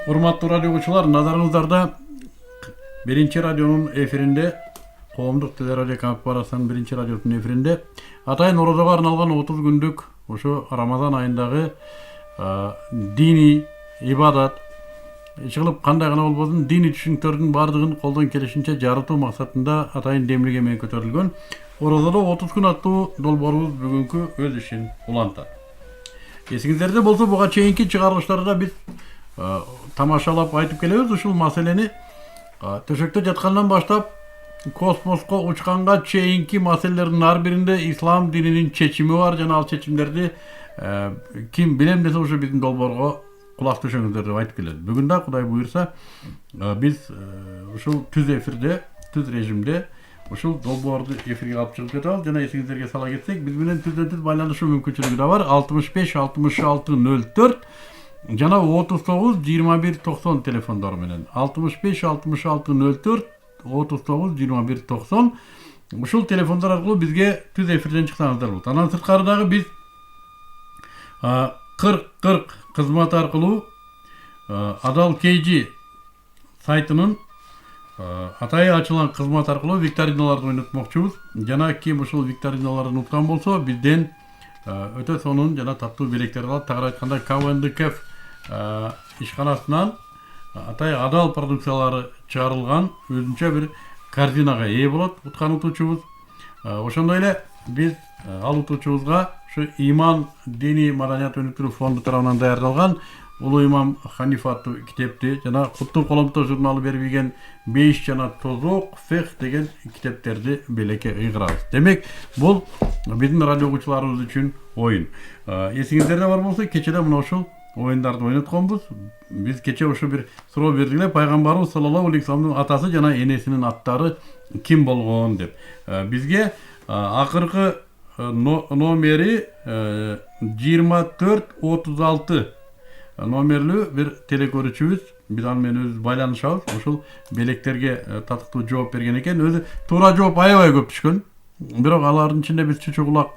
Урматтуу радиогучулар, назарыңыздарда биринчи радионун эфиринде, коомдук телерадио корпорациянын биринчи радиосунун эфиринде атайын оразага арналган 30 күндүк ошо Рамазан айындагы диний ибадат ишкылып кандай гана болбосун диний түшүнүктөрдүн баардыгын колдон келишинче жарытуу максатында атайын демилге менен көтөрүлгөн оразада 30 күн аттуу долбоорубуз бүгүнкү өз ишин улантат. Эсиңиздерде болсо, буга чейинки чыгарылыштарда биз тамашалап айтып келебиз ушул маселени. Төшөктө жаткандан баштап космоско учканга чейинки маселелердин ар биринде ислам дининин чечими бар жана ал чечимдерди ким билем десе ушу биздин долбоорго кулак түшөңүздөр деп айтып келебиз. Бүгүн да Кудай буйрса биз ушул түз эфирде, түз режимде ушул долбоорду эфирге алып чыгып жатабыз. Жана эсиңиздерге сала кетсек, биз менен түздөн-түз байланышуу мүмкүнчүлүгү да бар. 65-66-04 жана 39-21-90 телефондору менен 65-66-04 39-21-90 ушул телефондор аркылуу бизге түз эфирден чыксаңыздар болот. Андан сырткары дагы биз 40-40 кызматы аркылуу Адал KG сайтынын атайы ачылган кызмат аркылуу викториналарды ойнотмокчубуз. Жана ким ушул викториналарды уткан болсо, бизден өтө сонун жана таттуу белектерди алат. Тагыраак айтканда КВНДК ишканасынан атай адал продукциялары чыгарылган өзүнчө бир корзинага ээ болот уткан утуучубуз. Ошондой эле биз ал утуучубузга ушу Иман диний маданият өнүктүрүү фонду тарабынан даярдалган Улуу имам Ханифа аттуу китепти жана Куттук коломто журналы берип ийген 5 жана тозок фех деген китептерди белекке ыйгырабыз. Демек, бул биздин радиогучуларыбыз үчүн оюн. Эсиңиздерде бар болсо, кечеде мына ушул оюндарды ойнотконбуз. Биз кече ушу бир суроо бердик эле, пайгамбарыбыз саллаллаху алейхи вассаламдын атасы жана энесинин аттары ким болгон деп. Бизге акыркы номери 2436 номерлүү бир телекөрүүчүбүз, биз аны менен өзүбүз байланышабыз. Ушул белектерге татыктуу жооп берген экен. Өзү туура жооп аябай көп түшкөн. Бирок алардын ичинде биз чучу кулак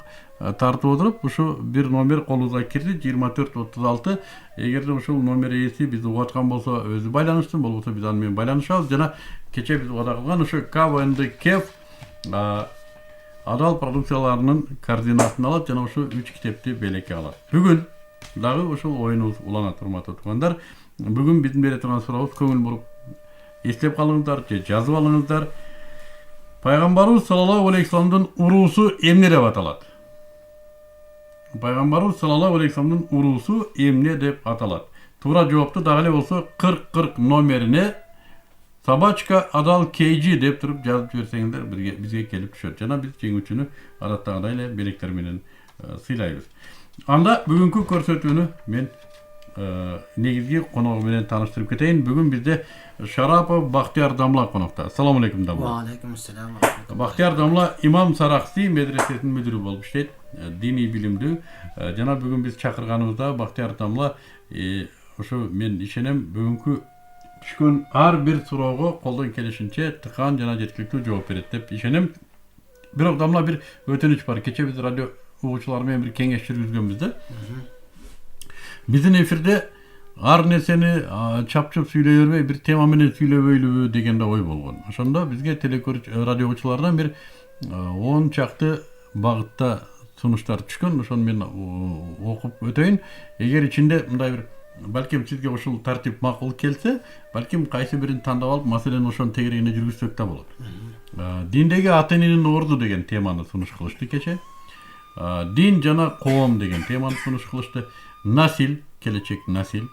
тартып отуруп, ушу бир номер колубузга кирди, 2436. Эгерде ушул номер ээси биз угуп аткан болсо, өзү байланыштын, болбосо биз аны менен байланышабыз. Жана кече биз убада кылган ушу КВНДК адал продукцияларынын координатын алат жана ушу 3 китепти белекке алат. Бүгүн дагы ушул оюнубуз уланат, урматтуу туугандар. Бүгүн биздин бере турган сурообуз, көңүл буруп эстеп калыңыздар же жазып алыңыздар. Пайгамбарыбыз саллаллаху алейхи вассаламдын уруусу эмне деп аталат? Пайгамбарыбыз саллаллаху алейхи вассаламдын уруусу эмне деп аталат? Туура жоопту дагы эле болсо 40-40 номерине Собачка Адал KG деп туруп жазып жиберсеңиздер, бизге келип түшөт. Жана биз жеңүүчүнү адаттагыдай эле белектер менен сыйлайбыз. Анда бүгүнкү көрсөтүүнү мен негизги коногу менен тааныштырып кетейин. Бүгүн бизде Шарапов Бактияр Дамла конокто. Ассаламу алейкум Дамла. Ва алейкум ассалам. Бактияр Дамла имам Саракси медресесинин мүдүрү болуп иштейт, диний билимдүү. Жана бүгүн биз чакырганыбызда Бактияр Дамла ошо мен ишенем бүгүнкү түшкөн ар бир суроого колдон келишинче тыкан жана жеткиликтүү жооп берет деп ишенем. Бирок Дамла бир өтүнүч бар. Кече биз радио угуучулар менен бир кеңеш жүргүзгөнбүз да. Биздин эфирде ар нерсени чапчып сүйлөй бербей, бир тема менен сүйлөбөйлүбү деген да ой болгон. Ошондо бизге радиогучулардан бир 10 чакты багытта сунуштар түшкөн. Ошону мен окуп өтөйүн. Эгер ичинде мындай бир балким сизге ушул тартип макул келсе, балким кайсы бирин тандап алып, маселени ошонун тегерегине жүргүзсөк да болот. Диндеги ата эненин орду деген теманы сунуш кылышты кече. Дин жана коом деген теманы сунуш кылышты. Насил, келечек насил.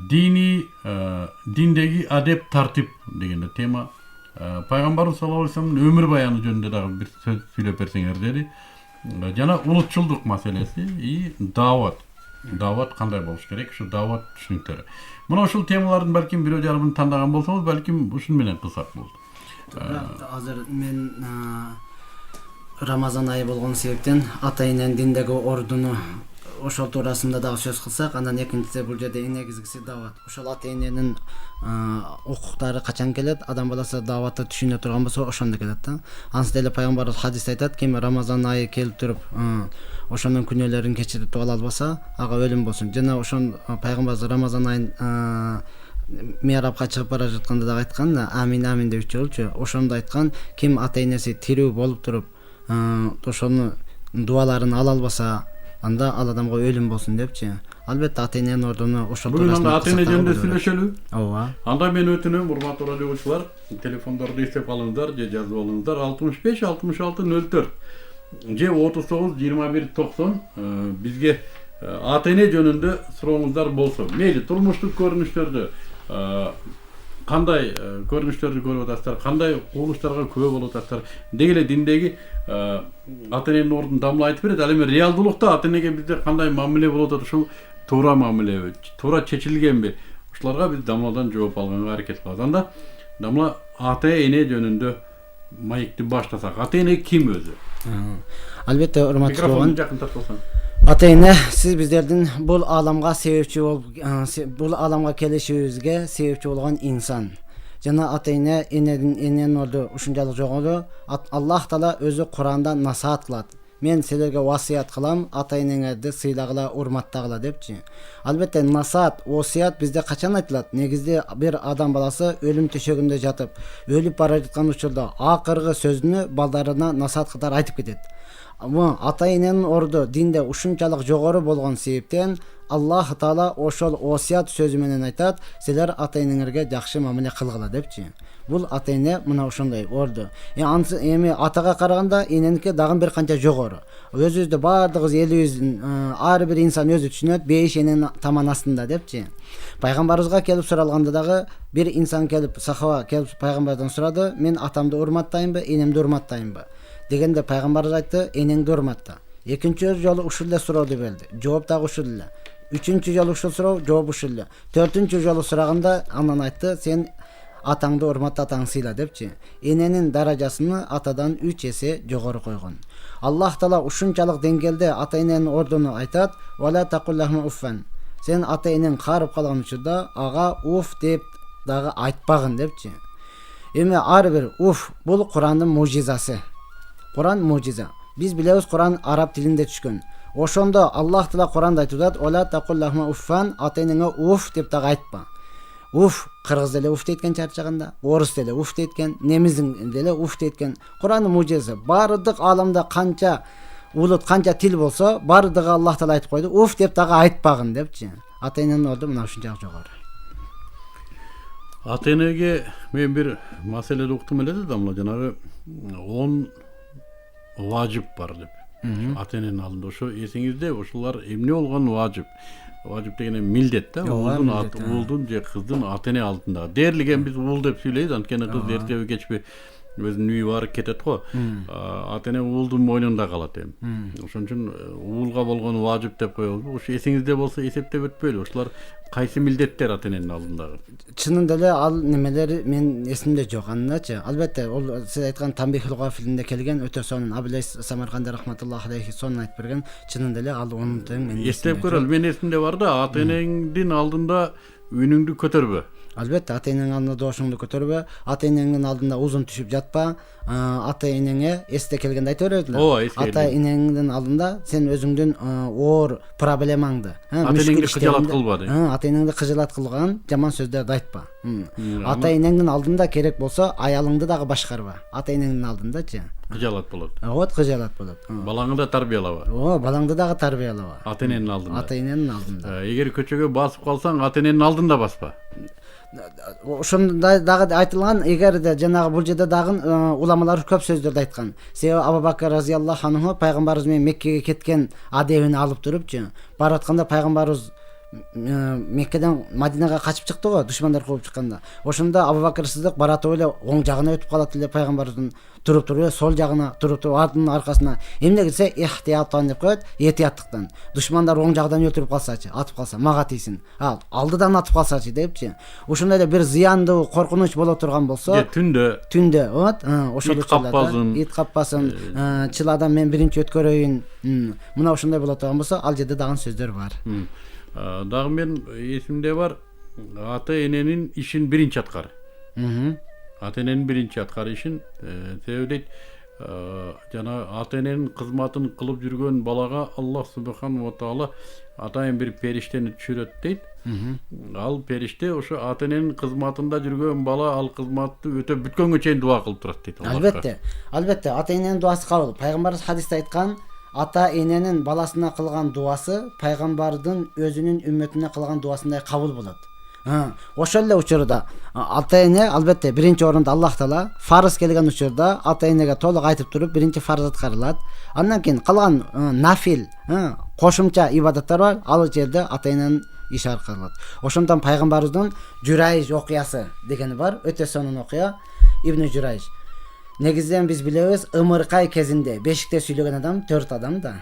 Диндеги адеп тартип деген тема. Пайгамбарыбыз саллаллаху алейхи вассаламдын өмүр баяны жөнүндө дагы бир сөз сүйлөп берсеңер деди. Жана улутчулдук маселеси и даават. Даават кандай болуш керек? Ушу даават түшүнүктөрү. Мына ушул темалардын балким бирөө жарымын тандаган болсоңуз, балким ушун менен кылсак болот. Азыр мен Рамазан айы болгон себептен ата эненин диндеги ордуну ошол туурасында дагы сөз кылсак, анан экинчиси бул жерде эң негизгиси дават. Ошол ата эненин укуктары качан келет? Адам баласы даватты түшүнө турган болсо ошондо келет да. Ансы деле пайгамбарыбыз хадисте айтат, ким Рамазан айы келип туруп, ошонун күнөөлөрүн кечирип ала албаса, ага өлүм болсун. Жана ошон пайгамбарыбыз Рамазан айын миярапка чыгып бара жатканда дагы айткан, амин амин деп 3 жолчу. Ошондо айткан, ким ата энеси тирүү болуп туруп, ошону дуаларын ала албаса, анда ал адамга өлүм болсун депчи. Албетте ата эненин ордуну ошол Бүгүн анда ата эне жөнүндө сүйлөшөлү. Ооба. Анда мен өтүнөм, урматтуу радиочулар, телефондорду эстеп алыңыздар же жазып алыңыздар 65 66 04 же 39 21 90 бизге ата эне жөнүндө сурооңуздар болсо. Мейли турмуштук көрүнүштөрдү кандай көрүнүштөрдү көрүп атасыздар, кандай кубулуштарга күбө болуп атасыздар. Деги эле диндеги ата эненин ордун дамла айтып берет. Ал эми реалдуулукта ата энеге бизде кандай мамиле болуп атат, ушул туура мамилеби, туура чечилгенби? Ушуларга биз дамладан жооп алганга аракет кылабыз. Анда дамла ата эне жөнүндө маекти баштасак, ата эне ким өзү? Албетте, урматтуу Микрофонду жакын тартсаң. ата эне сиз биздердин бул ааламга себепчи болуп, бул ааламга келишибизге себепчи болгон инсан. Жана ата эне эненин орду ушунчалык жогору. Аллах Таала өзү Куранда насаат кылат. Мен силерге васият кылам, ата энеңерди сыйлагыла, урматтагыла депчи. Албетте, насаат, васият бизде качан айтылат? Негизде бир адам баласы өлүм төшөгүндө жатып, өлүп бара жаткан учурда акыркы сөзүнү балдарына насаат катары айтып кетет. Ата эненин орду динде ушунчалык жогору болгон себептен Аллах Таала ошол васият сөзү менен айтат, силер ата энеңерге жакшы мамиле кылгыла депчи. Бул ата эне мына ошондой орду. Эми атага караганда эненики дагы бир канча жогору. Өзүбүздө баардыгыбыз элибиз, ар бир инсан өзү түшүнөт, 5 эненин таман астында депчи. Пайгамбарыбызга келип суралганда дагы бир инсан келип, сахаба келип пайгамбардан сурады, мен атамды урматтайынбы, энемди урматтайынбы? Дегенде пайгамбарыбыз айтты, энеңди урматта. Экинчи жолу ушул эле сурооду берди. Жооп дагы ушул эле. Үчүнчү жолу ушул суроо, жооп ушул эле. Төртүнчү жолу сураганда анан айтты, сен атаңды урматта, атаң сыйла депчи. Эненин даражасын атадан 3 эсе жогору койгон. Аллах Таала ушунчалык деңгээлде ата эненин ордуну айтат, «Вала тақуллахума уффан». Сен ата энең карып калган учурда ага уф деп дагы айтпагын депчи. Эми ар бир уф бул Курандын мужизасы. Куран мужиза. Биз билебиз, Куран араб тилинде түшкөн. Ошондо Аллах Таала Куранда айтып атат, «Вала тақуллахума уффан», ата энеңе уф деп дагы айтпа. Уф, кыргыз деле уф дейт экен чарчаганда, орус деле уф дейт экен, немиздин деле уф дейт экен. Курандын мужизасы. Бардык ааламда канча улут, канча тил болсо, бардыгы Аллах Таала айтып койду, уф деп дагы айтпагын депчи. Ата эненин орду мына ушунчалык жогору. Ата энеге мен бир маселеди уктум эле да, дамла жанагы 10 важип бар деп. Ата эненин алдында ошо эсиңизде, ошолор эмне болгон важип? Важип деген милдет да, уулдун же кыздын ата эне алдында. Дээрлиген биз уул деп сүйлөйбүз, анткени кыз эртеби кечпи өзүнүн үйү барып кетет го. Ата эне уулдун мойнунда калат эми. Ошон үчүн уулга болгон важип деп коебуз. Ошо эсиңизде болсо эсептеп өтпөйлү. Ошолор кайсы милдеттер ата эненин алдындагы? Чынында эле ал немелер мен эсимде жок андачы. Албетте, ол сиз айткан Тамбихул Гафилинде келген, өтө сонун Абулайс Самарканди рахматуллахи алейхи сонун айтып берген. Чынында эле ал онун тең мен эстеп көрөлү. Мен эсимде бар да, ата энеңдин алдында үнүңдү көтөрбө. Албетте, ата энеңдин алдында доошуңду көтөрбө, ата энеңдин алдында узун түшүп жатпа. Ата энеңе эсте келгенде айтып берет эле. Ата энеңдин алдында сен өзүңдүн оор проблемаңды, ата энеңди кыжалат кылбады. Ата энеңди кыжалат кылган жаман сөздөрдү айтпа. Ата энеңдин алдында керек болсо аялыңды дагы башкарба. Ата энеңдин алдындачы. Кыжалат болот. Вот кыжалат болот. Балаңды да тарбиялаба. Балаңды дагы тарбиялаба. Ата эненин алдында. Ата эненин алдында. Эгер көчөгө басып калсаң, ата эненин алдында баспа. Ошондой дагы айтылган, эгер де жанагы бул жерде дагы уламалар көп сөздөрдү айткан. Себеби Абу Бакр разияллаху анху пайгамбарыбыз менен Меккеге кеткен адебин алып турупчу. Баратканда пайгамбарыбыз Меккеден Мадинага качып чыкты го, душмандар кууп чыкканда. Ошондо Абу Бакыр Сыдык баратып эле оң жагына өтүп калат эле пайгамбардын, туруп эле сол жагына, туруп ардынын аркасына. Эмне келсе ихтияттан деп коет, этияттыктан. Душмандар оң жагдан өлтүрүп калсачы, атып калса мага тийсин. Алдыдан атып калсачы депчи. Ошондой эле бир зыяндуу, коркунуч боло турган болсо, түндө, вот, ошол ит каппасын, чыладан мен биринчи өткөрөйүн. Мына ошондой боло турган болсо, ал жерде дагы сөздөр бар. Дагы мен эсимде бар, ата эненин ишин биринчи аткар. Ата эненин биринчи аткар ишин, себеби дейт, жана ата эненин кызматын кылып жүргөн балага Аллах субханаху ва таала атайын бир периштени түшүрөт дейт. Ал периште ошо ата эненин кызматында жүргөн бала ал кызматты өтөп бүткөнгө чейин дуа кылып турат дейт. Албетте, ата эненин дуасы кабыл. Пайгамбарыбыз хадисте айткан, ата эненин баласына кылган дуасы пайгамбардын өзүнүн үммөтүнө кылган дуасындай кабыл болот. Ошол эле учурда ата эне албетте биринчи орунда Аллах Таала, фарыз келген учурда ата энеге толук айтып туруп биринчи фарыз аткарылат. Андан кийин калган нафил, кошумча ибадаттар бар, ал жерде ата эненин иши аткарылат. Ошондон пайгамбарыбыздын Журайж окуясы дегени бар, өтө сонун окуя. Ибн Журайж. Негизден биз билебиз, ымыркай кезинде бешикте сүйлөгөн адам 4 адам да.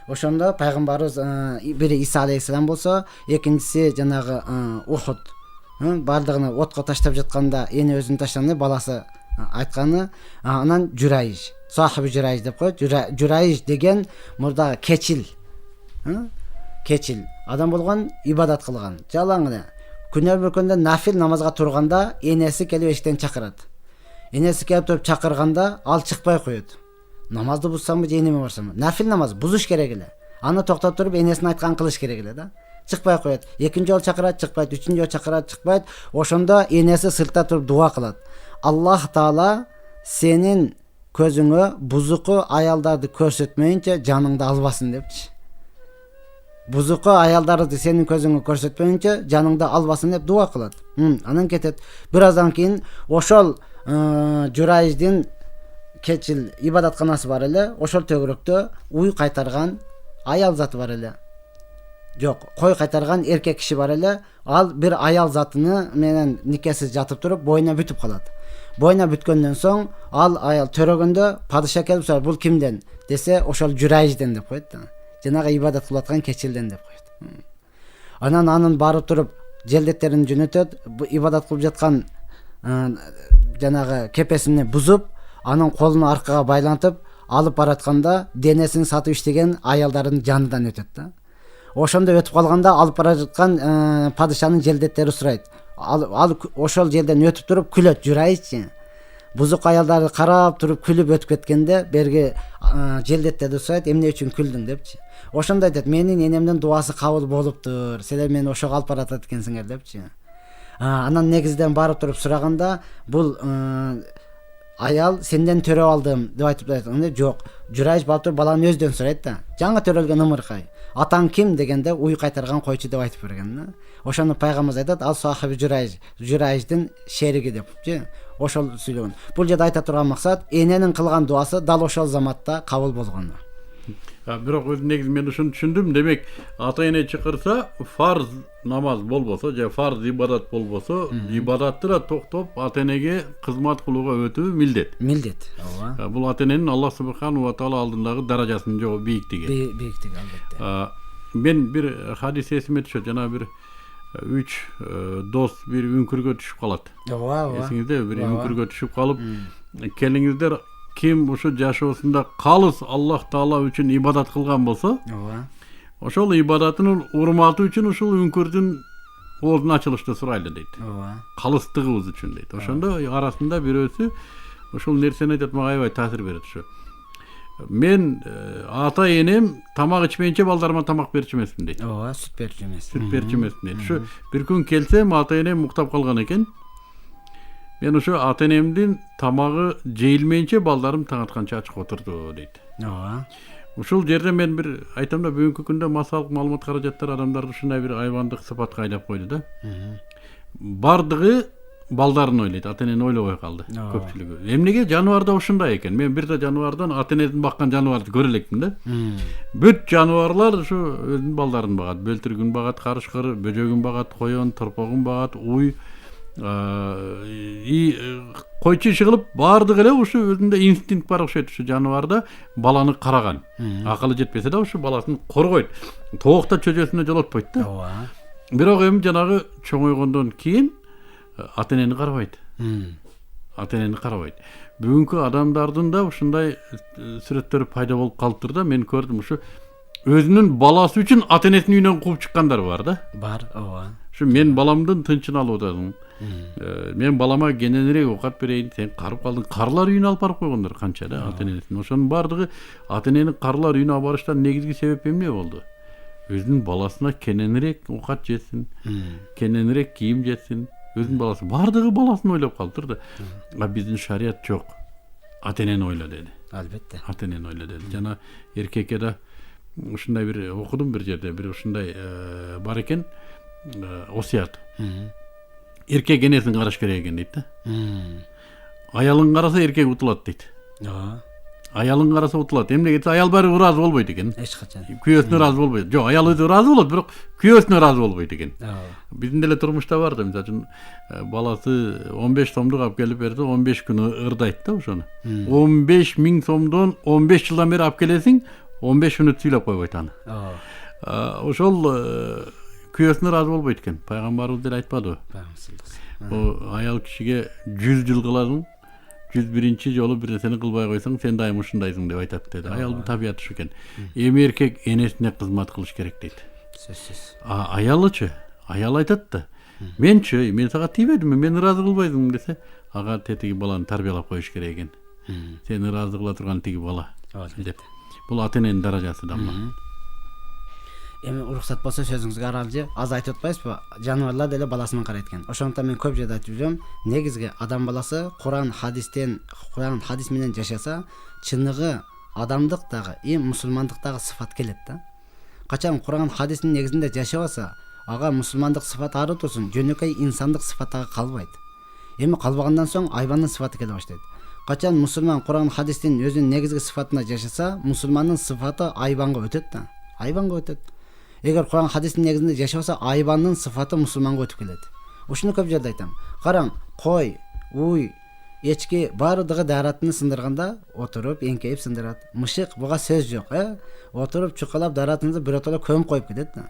Ошондо пайгамбарыбыз бири Иса алейхиссалам болсо, экинчиси жанагы Ухуд. Бардыгын отко таштап жатканда эне өзүн таштаны, баласы айтканы, анан Журайж, сахиби Журайж деп коет. Журайж деген мурда кечил. Кечил адам болгон, ибадат кылган. Жалаң эле күнөө бөлкөндө нафил намазга турганда энеси келип эшиктен чакырат. Энеси келип туруп чакырганда ал чыкпай коет. Намазды бузсамбы же энеме барсамбы? Нафил намаз бузуш керек эле. Аны токтоп туруп энесин айтканын кылыш керек эле да. Чыкпай коет. Экинчи жолу чакырат, чыкпайт, үчүнчү жолу чакырат, чыкпайт. Ошондо энеси сыртта туруп дуа кылат. Аллах Таала сенин көзүңө бузуку аялдарды көрсөтмөйүнчө жаныңды албасын депчи. Бузуку аялдарды сенин көзүңө көрсөтмөйүнчө жаныңды албасын деп дуа кылат. Анан кетет. Бир аздан кийин ошол Журайждин кечил ибадатканасы бар эле, ошол төгүрөктө уй кайтарган аял заты бар эле. Жок, кой кайтарган эркек киши бар эле, ал бир аял затыны менен никесиз жатып туруп боюна бүтүп калат. Боюна бүткөндөн соң ал аял төрөгөндө падыша келип сурайт, бул кимден десе, ошол Журайжден деп коет да. Жанагы ибадат кылып аткан кечилден деп коет. Анан анын барып туруп желдеттерин жөнөтөт, ибадат кылып жаткан жанагы кепесини бузуп, анын колун аркага байлантып алып баратканда денесин сатып иштеген аялдардын жанынан өтөт да. Ошондо өтүп калганда алып бара жаткан падышанын желдеттери сурайт. Ал ошол жерден өтүп туруп күлөт, Журайчы. Бузук аялдарды карап туруп күлүп өтүп кеткенде берги желдеттерди сурайт, эмне үчүн күлдүң депчи. Ошондо айтат, менин энемдин дуасы кабыл болуптур, силер мени ошого алып баратат экенсиңер депчи. Анан негизден барып туруп сураганда, бул аял сенден төрөп алдым деп айтып жатат. Жок, Журайж барып туруп баланы өзүдөн сурайт да. Жаңы төрөлгөн ымыркай. Атаң ким дегенде уй кайтарган койчу деп айтып берген да. Ошону пайгамбарыбыз айтат, ал сахиби Журайж, Журайждин шериги депчи. Ошол сүйлөгөн. Бул жерде айта турган максат, эненин кылган дуасы дал ошол заматта кабыл болгон. Бирок өз негизи мен ушуну түшүндүм. Демек, ата эне чакырса, фарз намаз болбосо, же фарз ибадат болбосо, ибадатты да токтоп ата энеге кызмат кылууга өтүү милдет. Милдет. Ооба. Бул ата эненин Аллах субханаху ва таала алдындагы даражасынын жогу бийиктиги. Бийиктиги албетте. Мен бир хадис эсиме түшөт. Жана бир 3 дос бир үңкүргө түшүп калат. Ооба. Эсиңизде бир үңкүргө түшүп калып, келиңиздер ким ушу жашоосунда калыс Аллах Таала үчүн ибадат кылган болсо, ошол ибадатынын урматы үчүн ушул үңкүрдүн оозун ачылышты сурайлы дейт. Калыстыгыбыз үчүн дейт. Ошондо арасында бирөөсү ушул нерсени айтат, мага аябай таасир берет ушу. Мен ата энем тамак ичмейинче балдарыма тамак берчү эмесмин дейт. Ооба, сүт берчү эмес. Сүт берчү эмесмин дейт. Ушу бир күн келсем ата энем муктап калган экен. Мен ушу ата энемдин тамагы жейилмейинче балдарым таң атканча ачык отурду дейт. Ооба. Ушул жерде мен бир айтам да, бүгүнкү күндө массалык маалымат каражаттар адамдарды ушундай бир айбандык сыпатка айлап койду да. Бардыгы балдарын ойлойт, ата энени ойлобой калды көпчүлүгү. Эмнеге жаныбарда ушундай экен. Мен бир да жаныбардан ата энесин баккан жаныбарды көрө элекмин да. Бүт жаныбарлар ушу өзүнүн балдарын багат, бөлтүргүн багат, карышкыр, бөжөгүн багат, коен, торпогун багат, уй, койчу иши кылып баардыгы эле ушу өзүндө инстинкт бар окшойт. Ушу жаныбарда баланы караган. Акылы жетпесе да ушу баласын коргойт. Тоокта чөжөсүнө жолотпойт да. Ооба. Бирок эми жанагы чоңойгондон кийин ата энени карабайт. Ата энени карабайт. Бүгүнкү адамдардын да ушундай сүрөттөрү пайда болуп калыптыр да. Мен көрдүм ушу өзүнүн баласы үчүн ата энесинин үйүнөн кууп чыккандар бар да. Бар, ооба. Ушу мен баламдын тынчын алып атасың. Мен балама кененирээк оокат берейин, сен карып калдың. Карлар үйүнө алып барып койгондор канча да ата энесин. Ошонун баардыгы ата энени карлар үйүнө алып барыштан негизги себеп эмне болду? Өзүнүн баласына кененирээк оокат жесин, кененирээк кийим жесин. Өзүнүн баласы баардыгы баласын ойлоп калыптыр да. А биздин шарият жок. Ата энени ойло деди. Албетте. Ата энени ойло деди. Жана эркекке да ушундай бир окудум бир жерде, бир ушундай бар экен осуят. Эркек энесин караш керек экен дейт да. Аялын караса эркек утулат дейт. Ооба. Аялын караса утулат. Эмнеге десе аял баары ыраазы болбойт экен. Эч качан. Күйөөсүнө ыраазы болбойт. Жок, аял өзү ыраазы болот, бирок күйөөсүнө ыраазы болбойт экен. Ооба. Биздин деле турмушта бар да, мисалы үчүн баласы 15 сомдук алып келип берди, 15 күн ырдайт да ошону. 15 000 сомдон 15 жылдан бери алып келесиң, 15 мүнөт сүйлөп койбойт аны. Ошол күйөөсүнө ыраазы болбойт экен. Пайгамбарыбыз деле айтпадыбы? О аял кишиге 100 жыл кыласың, 101-чи жолу бир нерсени кылбай койсоң, сен дайым ушундайсың деп айтат деди. Аялдын табияты ушу экен. Эми эркек энесине кызмат кылыш керек дейт. Сөзсүз. Аялычы, аял айтат да. Менчи, мен сага тийбедимби, мен ыраазы кылбайсың десе, ага тетиги баланы тарбиялап коюш керек экен. Сени ыраазы кыла турган тиги бала деп. Бул ата эненин даражасы да. Эми уруксат болсо сөзүңүзгө аралжы, аз айтып атпайсызбы? Жаныбарлар деле баласынан карайт экен. Ошондуктан мен көп жерде айтып жүрөм, негизги адам баласы Куран хадис менен жашаса, чыныгы адамдык дагы, мусулмандык дагы сыфат келет да. Качан Куран хадистин негизинде жашабаса, ага мусулмандык сыфат ары турсун, жөнөкөй инсандык сыфат ага калбайт. Эми калбагандан соң айбандын сыфаты келе баштайт. Качан мусулман Куран хадистин өзүнүн негизги сыфатына жашаса, мусулмандын сыфаты айбанга өтөт да. Айбанга өтөт. Эгер Куран хадистин негизинде жашабаса, айбандын сыфаты мусулманга өтүп келет. Ушуну көп жерде айтам. Караң, кой, уй, эчки баардыгы даратыны сындырганда отуруп, эңкейип сындырат. Мышык буга сөз жок, отуруп чукалап даратынды биротоло көмүп коюп кетет да.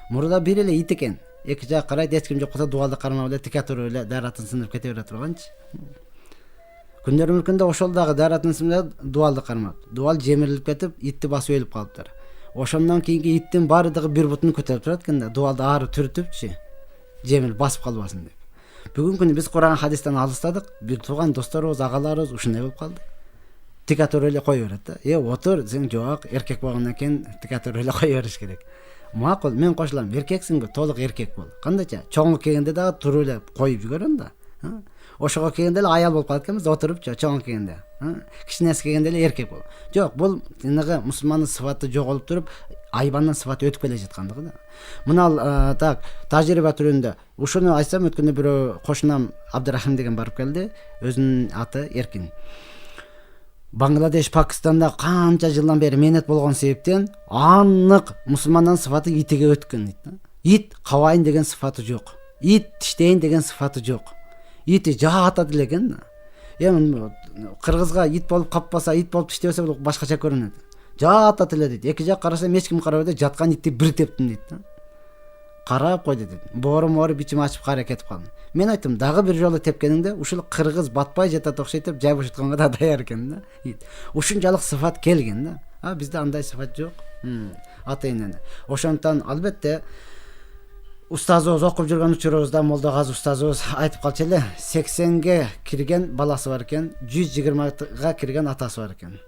Мурда бир эле ит экен. Эки жак карайт, эч ким жок болсо дуалды кармап эле тике туруп эле даратын сындырып кете бере турганчы. Күндөрү мүлкүндө ошол дагы даратын сындырып дуалды кармап. Дуал жемирилип кетип, итти басып өлүп калыптыр. Ошондон кийинки иттин баардыгы бир бутун көтөрүп турат экен да, дуалды ары түртүпчү, жемил басып калбасын деп. Бүгүнкү күнү биз Куран хадистен алыстадык, бир тууган досторубуз, агаларыбыз ушундай болуп калды. Тике туруп эле кое берет да. Отур, сен жок, эркек болгондон кийин тике туруп эле кое бериш керек. Макул, мен кошулам, эркексиңби, толук эркек бол. Кандайча? Чоңго келгенде дагы туруп эле коюп жүргөрөм да. Ошого келгенде эле аял болуп калат экенбиз, отурупчу, чоңго келгенде. Кичинеси келгенде эле эркек бол. Жок, бул жанагы мусулмандын сыфаты жоголуп туруп, айбандын сыфаты өтүп келе жаткандыгы да. Мына так, тажрыйба түрүндө ушуну айтсам, өткөндө бирөө кошунам Абдырахим деген барып келди. Өзүнүн аты Эркин. Бангладеш, Пакистанда канча жылдан бери менет болгон себептен анык мусулмандын сыфаты итиге өткөн дейт да. Ит кабайын деген сыфаты жок. Ит тиштейин деген сыфаты жок. Ити жаатат эле экен да. Эми кыргызга ит болуп каппаса, ит болуп тиштебесе башкача көрүнөт. Жаатат эле дейт. Эки жак карасам эч ким карабайт, жаткан итти бир тептим дейт да. Карап койду дейт. Боору бичим ачып кара кетип калдым. Мен айттым, дагы бир жолу тепкениңде ушул кыргыз батпай жатат окшойт деп жай бошотконго да даяр экен да. Ушунчалык сыфат келген да. Бизде андай сыфат жок. Ата энени. Ошондуктан албетте устазыбыз окуп жүргөн учурубузда Молдо Газы устазыбыз айтып калчу эле, 80ге кирген баласы бар экен, 120га кирген атасы бар экен.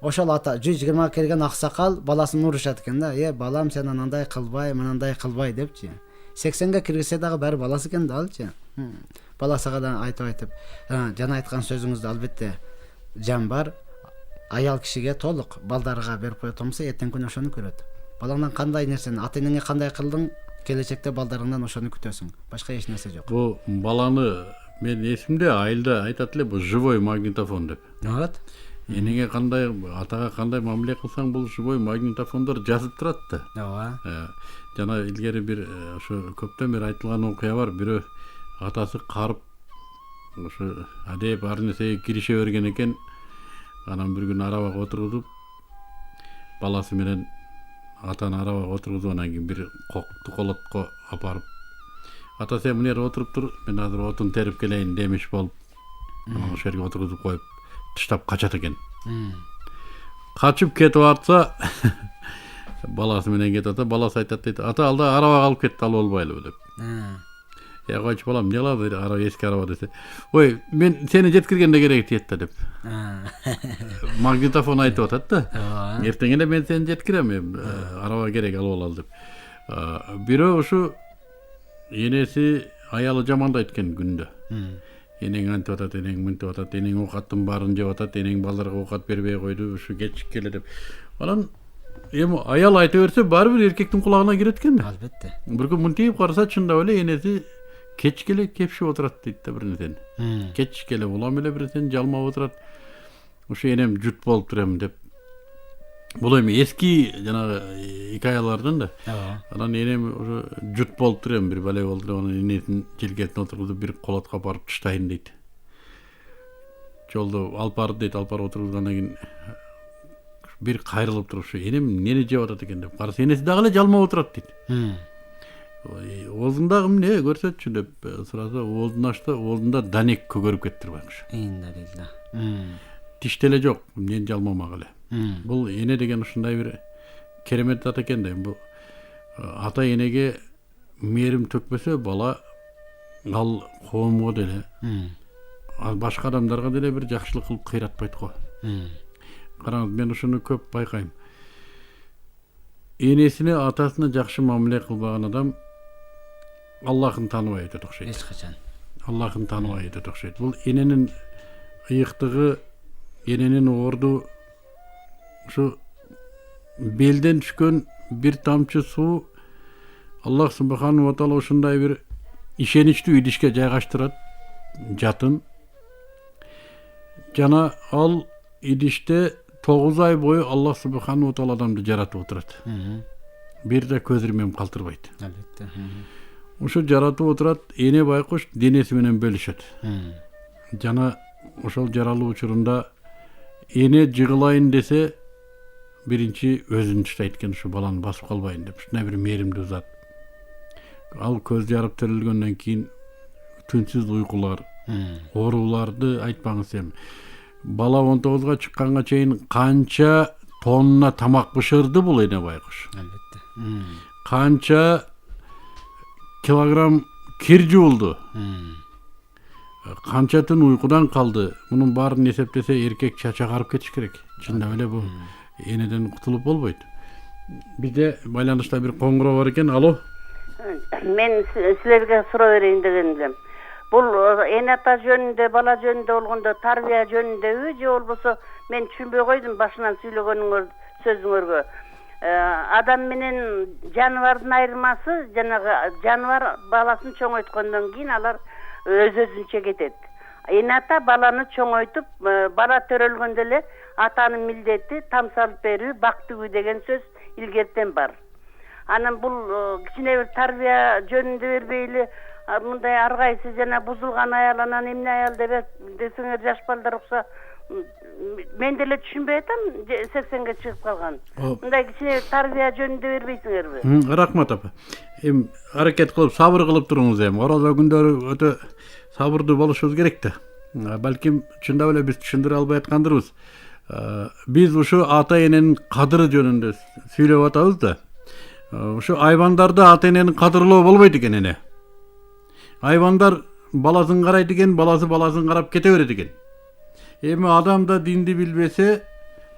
Ошол ата 120га кирген аксакал баласын урушат экен да. Балам, сен анандай кылбай, мынандай кылбай депчи. 80ге киргизе дагы баары баласы экен да алчы. Баласыга да айтып, жана айткан сөзүңүздө албетте жан бар. Аял кишиге толук балдарга берип коет болсо, эртең күнү ошону көрөт. Балаңдан кандай нерсени, ата энеңе кандай кылдың, келечекте балдарыңдан ошону күтөсүң. Башка эч нерсе жок. Бул баланы Мен эсимде айылда айтат эле бул живой магнитофон деп. Вот. Энеге кандай, атага кандай мамиле кылсаң бул живой магнитофондор жазып турат да. Ооба. Жана илгери бир ошо көптөн бери айтылган окуя бар. Бирөө атасы карып ошо адеп ар нерсеге кирише берген экен. Анан бир күн арабага отургузуп баласы менен атаны арабага отургузуп анан кийин бир кокту колотко апарып ата сен мына жерде отуруп тур, мен азыр отун терип келейин демиш болуп ошол жерге отургузуп коюп таштап качат экен. Качып кетип атса баласы менен кетип атса, баласы айтат дейт, ата алда арабага алып кетти, алып албайлыбы деп. Койчу балам, эмне кылабыз, араба эски араба десе. Ой, мен сени жеткиргенде керек тиет да деп. Магнитофон айтып атат да. Эртең эле мен сени жеткирем, араба керек, алып алалы деп. Бирөө ушу энеси аялы жамандайт экен күндө. Энең антип атат, энең мынтип атат, энең оокаттын баарын жеп атат, энең балдарга оокат бербей койду, ушу кечик келе деп. Анан эми аял айта берсе баары бир эркектин кулагына кирет экен да. Албетте. Бир күн мынтип караса чындап эле энеси кеч келе кепшип отурат дейт да бир нерсени. Кеч келе улам эле бир нерсени жалмап отурат. Ушу энем жут болуп турам деп. Бул эми эски жанагы хикаялардан да. Анан энем ушу жут болуп турам, бир бале болду деп анан энесин желкесине отургузуп бир колотко апарып таштайын дейт. Жолдо алпар дейт, алпар отургузгандан кийин бир кайрылып туруп ушу энем эмнени жеп атат экен деп караса энеси дагы эле жалмап отурат дейт. Оозундагы эмне көрсөтчү деп сураса, оозун ачты, оозунда данек көгөрүп кетти байкуш. Инналилла. Тиштеле жок, эмнени жалмамак эле. Бул эне деген ушундай бир керемет зат экен да. Бул ата энеге мээрим төкпөсө бала ал коомго деле, ал башка адамдарга деле бир жакшылык кылып кыйратпайт го. Караңыз, мен ушуну көп байкайм. Энесине, атасына жакшы мамиле кылбаган адам Аллахын тааныбай өтөт окшойт. Эч качан. Аллахын тааныбай өтөт окшойт. Бул эненин ыйыктыгы, эненин орду, ушу белден түшкөн бир тамчы суу Аллах субхану ва таала ушундай бир ишеничтүү идишке жайгаштырат жатын. Жана ал идиште 9 ай бою Аллах субхану ва таала адамды жаратып отурат. Бир да көз ирмем калтырбайт. Албетте. Ушу жаратып отурат, эне байкуш денеси менен бөлүшөт. Жана ошол жаралуу учурунда эне жыгылайын десе биринчи өзүн таштайт экен, ушу баланы басып калбайын деп. Ушундай бир мээримдүү зат. Ал көз жарып терилгөндөн кийин түнсүз уйкулар, ооруларды айтпаңыз эми. Бала 19-га чыкканга чейин канча тонна тамак бышырды бул эне байкуш. Албетте. Канча килограмм кир жуулду. Канча түн уйкудан калды. Мунун баарын эсептесе эркек чача карып кетиш керек. Чындап эле бул энеден кутулуп болбойт. Бизде байланышта бир коңгуроо бар экен. Алло. Мен силерге суроо берейин деген элем. Бул эне ата жөнүндө, бала жөнүндө болгондо тарбия жөнүндөбү же болбосо мен түшүнбөй койдум башынан сүйлөгөнүңөр сөзүңөргө. Адам менен жаныбардын айырмасы, жанагы жаныбар баласын чоңойткондон кийин алар өз-өзүнчө кетет. Эне ата баланы чоңойтуп, бала төрөлгөндө эле атанын милдети там салып берүү, бак тигүү деген сөз илгертен бар. Анан бул кичине бир тарбия жөнүндө бербейли, мындай ар кайсы жана бузулган аял анан эмне аял десеңер жаш балдар укса мен деле түшүнбөй атам, 80ге чыгып калган. Мындай кичине тарбия жөнүндө бербейсиңерби? Рахмат апа. Эми аракет кылып, сабыр кылып туруңуз эми. Орозо күндөрү өтө сабырдуу болушубуз керек да. Балким чындап эле биз түшүндүрө албай аткандырбыз. Биз ушу ата эненин кадыры жөнүндө сүйлөп атабыз да. Ушу айбандарда ата эненин кадырлоо болбойт экен эне. Айбандар баласын карайт экен, баласы баласын карап кете берет экен. Эми адам да динди билбесе,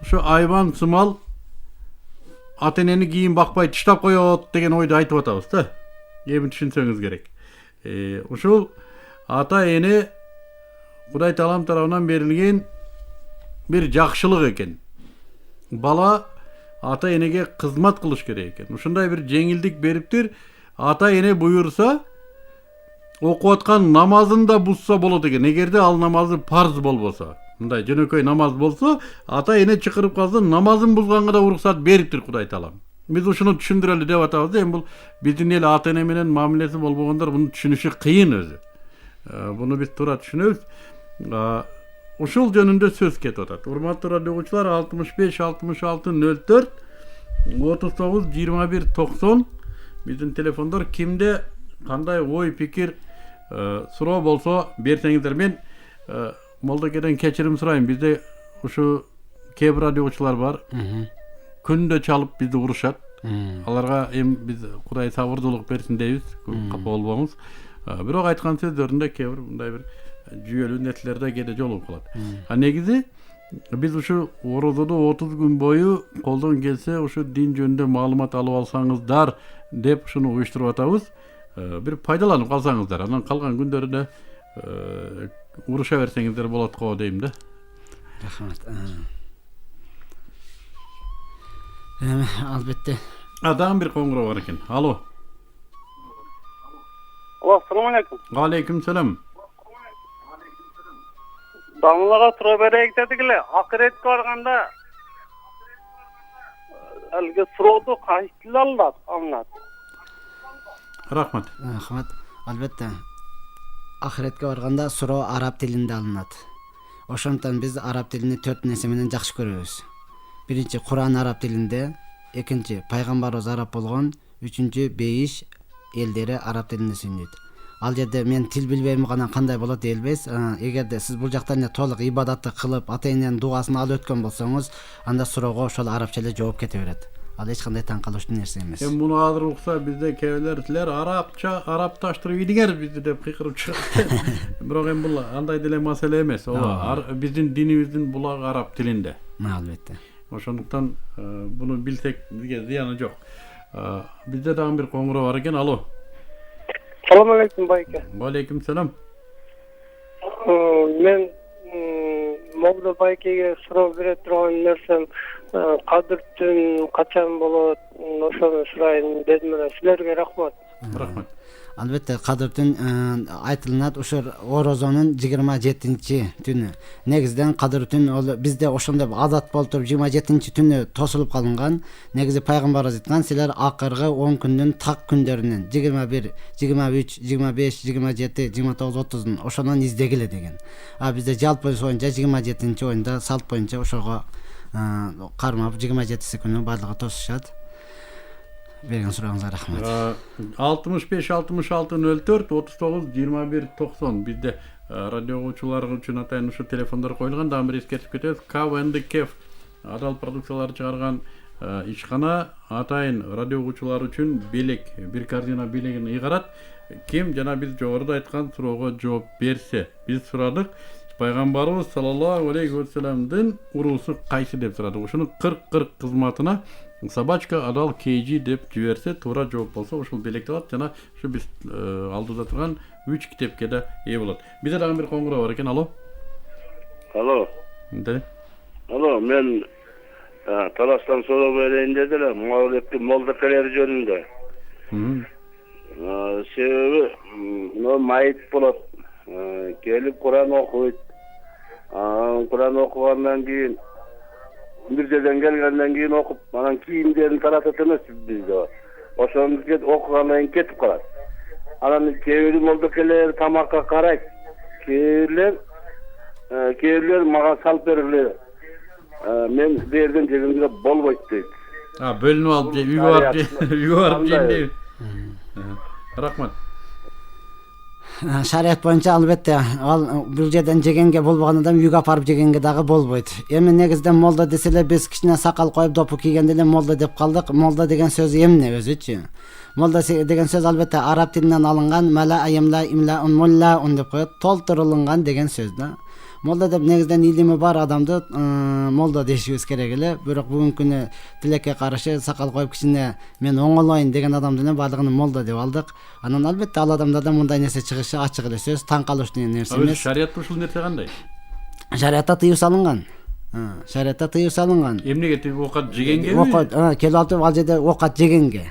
ушу айбан сымал ата энени кийин бакпай таштап коет деген ойду айтып атабыз да. Эми түшүнсөңүз керек. Ушул ата эне Кудай Таалам тарабынан берилген бир жакшылык экен. Бала ата энеге кызмат кылыш керек экен. Ушундай бир жеңилдик бериптир. Ата эне буйурса, окуп аткан намазын да бузса болот экен. Эгерде ал намазы парз болбосо, мындай жөнөкөй намаз болсо, ата эне чакырып калса, намазын бузганга да уруксат бериптир Кудай таалам. Биз ушуну түшүндүрөлү деп атабыз. Эми бул биздин эл ата эне менен мамилеси болбогондор муну түшүнүшү кыйын өзү. Буну биз туура түшүнөбүз. Ушул жөнүндө сөз кетип атат. Урматтуу радио угуучулар, 65 66 04 39 21 90 биздин телефондор. Кимде кандай ой пикир суроо болсо берсеңиздер. Мен Молдокеден кечирим сурайм. Бизде ушу кээ бир радио угуучулар бар. Күндө чалып бизди урушат. Аларга эми биз Кудай сабырдуулук берсин дейбиз. Капа болбоңуз. Бирок айткан сөздөрүндө кээ бир мындай бир жүйөлүү нерселерде кээде жолугуп калат. Негизи биз ушу орозодо 30 күн бою колдон келсе ушу дин жөнүндө маалымат алып алсаңыздар деп ушуну уюштуруп атабыз. Бир пайдаланып калсаңыздар, анан калган күндөрүндө уруша берсеңиздер болот го дейм да. Рахмат. Албетте. Дагы бир коңгуроо бар экен. Алло. Assalamu alaikum. Алейкум салам. Damlaga tura berek dedigile. Ahiretke barganda elge surodu kayıtlı anlat. Рахмат. Рахмат. Албетте. Ахиретке барганда суроо араб тилинде алынат. Ошондон биз араб тилини 4 нерсе менен жакшы көрөбүз. Биринчи Куран араб тилинде, экинчи пайгамбарыбыз араб болгон, үчүнчү бейиш элдери араб тилинде сүйлөйт. Ал жерде мен тил билбейм гана кандай болот дейбиз. Эгерде сиз бул жактан эле толук ибадатты кылып, ата эненин дуасын алып өткөн болсоңуз, анда суроого ошол арабча эле жооп кете берет. Ал эч кандай таң калыштуу нерсе эмес. Эми муну азыр укса бизде кээбилер силер арабташтырып ийдиңер бизди деп кыйкырып чыгат. Бирок эми бул андай деле маселе эмес. Биздин динибиздин булагы араб тилинде. Албетте. Ошондуктан буну билсек бизге зыяны жок. Бизде дагы бир коңгуроо бар экен. Алло. Assalamu alaikum bayke. Алейкум салам. Men Mogda baykege суроо бере турган нерсем кадыр түн качан болот, ошону сурайын дедим эле. Силерге рахмат. Рахмат. Албетте кадыртын айтылынат ошо орозонун 27 түнү. Негизден кадыртын ол бизде ошондой адат болуп туруп 27 түнү тосулуп калынган. Негизи пайгамбарыбыз айткан, силер акыркы 10 күндүн так күндөрүнөн 21, 23, 25, 27, 29, 30 ошонун издегиле деген. Бизде жалпы боюнча 27 оюнда салт боюнча ошого кармап 27 күнү баардыгы тосушат. Берген сурооңузга рахмат. 65 66 04 39 21 90 бизде радио угуучулар үчүн атайын ушу телефондор коюлган. Дагы бир эскертип кетебиз. Кев адал продукциялар чыгарган ишкана атайын радио угуучулар үчүн белек, бир корзина белегин ыйгарат. Ким жана биз жогоруда айткан суроого жооп берсе, биз сурадык. Пайгамбарыбыз саллаллаху алейхи ва салламдын уруусу кайсы деп сурадык. Ушуну 40 кызматына Собачка адал KG деп жиберсе, туура жооп болсо ушул белекти алат жана ушу биз алдыда турган 3 китепке да ээ болот. Бизде дагы бир коңгуроо бар экен. Алло. Алло. Мындай. Алло, мен таластан суроо берейин деди эле, Маулетти молдокелер жөнүндө. Себеби мына майыт болот. Келип Куран окуйт. Куран окугандан кийин бир жерден келгенден кийин окуп, анан кийимдерин таратат эмес бизде. Ошону окугандан кийин кетип калат. Анан кээ бир молдокелер тамакка карайт. Кээрлер мага салып бергиле. Мен бу жерден жегенге болбойт дейт. Бөлүнүп алып үйгө барып жейин дейби. Рахмат. Шарият боюнча албетте ал бул жерден жегенге болбогон адам үйгө апарып жегенге дагы болбойт. Эми негизден молда деселе биз кичине сакал коюп допу кийгенде эле молда деп калдык. Молда деген сөз эмне өзүчү? Молда деген сөз албетте араб тилинен алынган мала аямла имла мулла деп коет, толтурулган деген сөз да. Молда деп негизден илими бар адамды молда дешибиз керек эле. Бирок бүгүнкү күнү тилекке каршы сакал коюп кичине мен оңолоюн деген адамды эле баардыгын молда деп алдык. Анан албетте ал адамдарда мындай нерсе чыгышы ачык эле сөз, таң калыштуу нерсе эмес. Шариятта ушул нерсе кандай? Шариятта тыюу салынган. Шариятта тыюу салынган. Эмнеге оокат жегенге? Оокат, келип алып ал жерде оокат жегенге.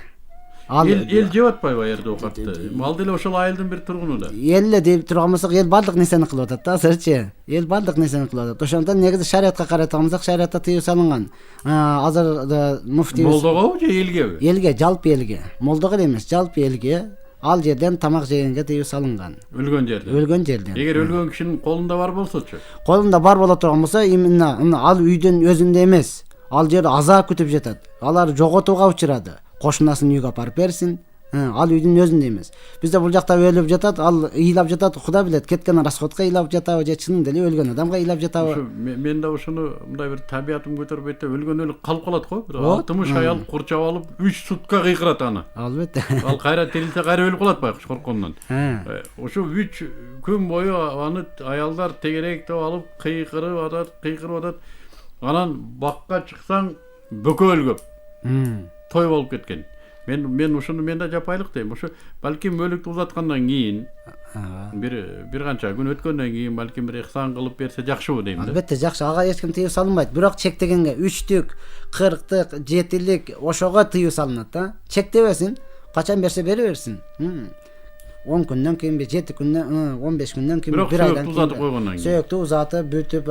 Ал эл жеп атпайбы аерде оокатты? Ал деле ошол айылдын бир тургуну да. эле деп турган болсок эл баардык нерсени кылып атат да азырчы. Эл баардык нерсени кылып атат. Ошондон негизи шариатка карайтан болсок шариатта тыюу салынган. Азыр муфтий Молдогобу же элгеби? элге, жалпы элге. Молдого эле эмес, жалпы элге ал жерден тамак жегенге тыюу салынган. Өлгөн жерден. Өлгөн жерден. Эгер өлгөн кишинин колунда бар болсочу. Колунда бар боло турган болсо, именно ал үйдүн өзүндө эмес. Ал жерде азап күтүп жатат. Алар жоготууга учурады. Кошунасын үйгө апарып берсин. Ал үйдүн өзүндө эмес. Бизде бул жакта өлүп жатат, ал ыйлап жатат, Кудай билет, кеткен расходко ыйлап жатабы же чынын деле өлгөн адамга ыйлап жатабы. Мен да ошону мындай бир табиятым көтөрүп айтты, өлгөн өлүк калып калат го. 60 аял курчап алып 3 сутка кыйкырат аны. Албетте. Ал кайра тирилсе кайра өлүп калат байкуш корккондон. Ошо 3 күн бою аны аялдар тегеректеп алып кыйкырып атат. Анан бакка чыксаң бөкө өлгөп. Той болуп кеткен. Мен ошону мен да жапайлык дейм. Ошо балким өлүктү узаткандан кийин бир канча күн өткөндөн кийин балким бир ихсан кылып берсе жакшыбы дейм да. Албетте жакшы, ага эч ким тыюу салынбайт. Бирок чектегенге 3түк, 40тык, 7лик ошого тыюу салынат да. Чектебесин, качан берсе бере берсин. 10 күндөн кийин, 7 күндөн, 15 күндөн кийин, бирок бир айдан сөйөктү узатып койгондон кийин. Сөйөктү узатып, бүтүп,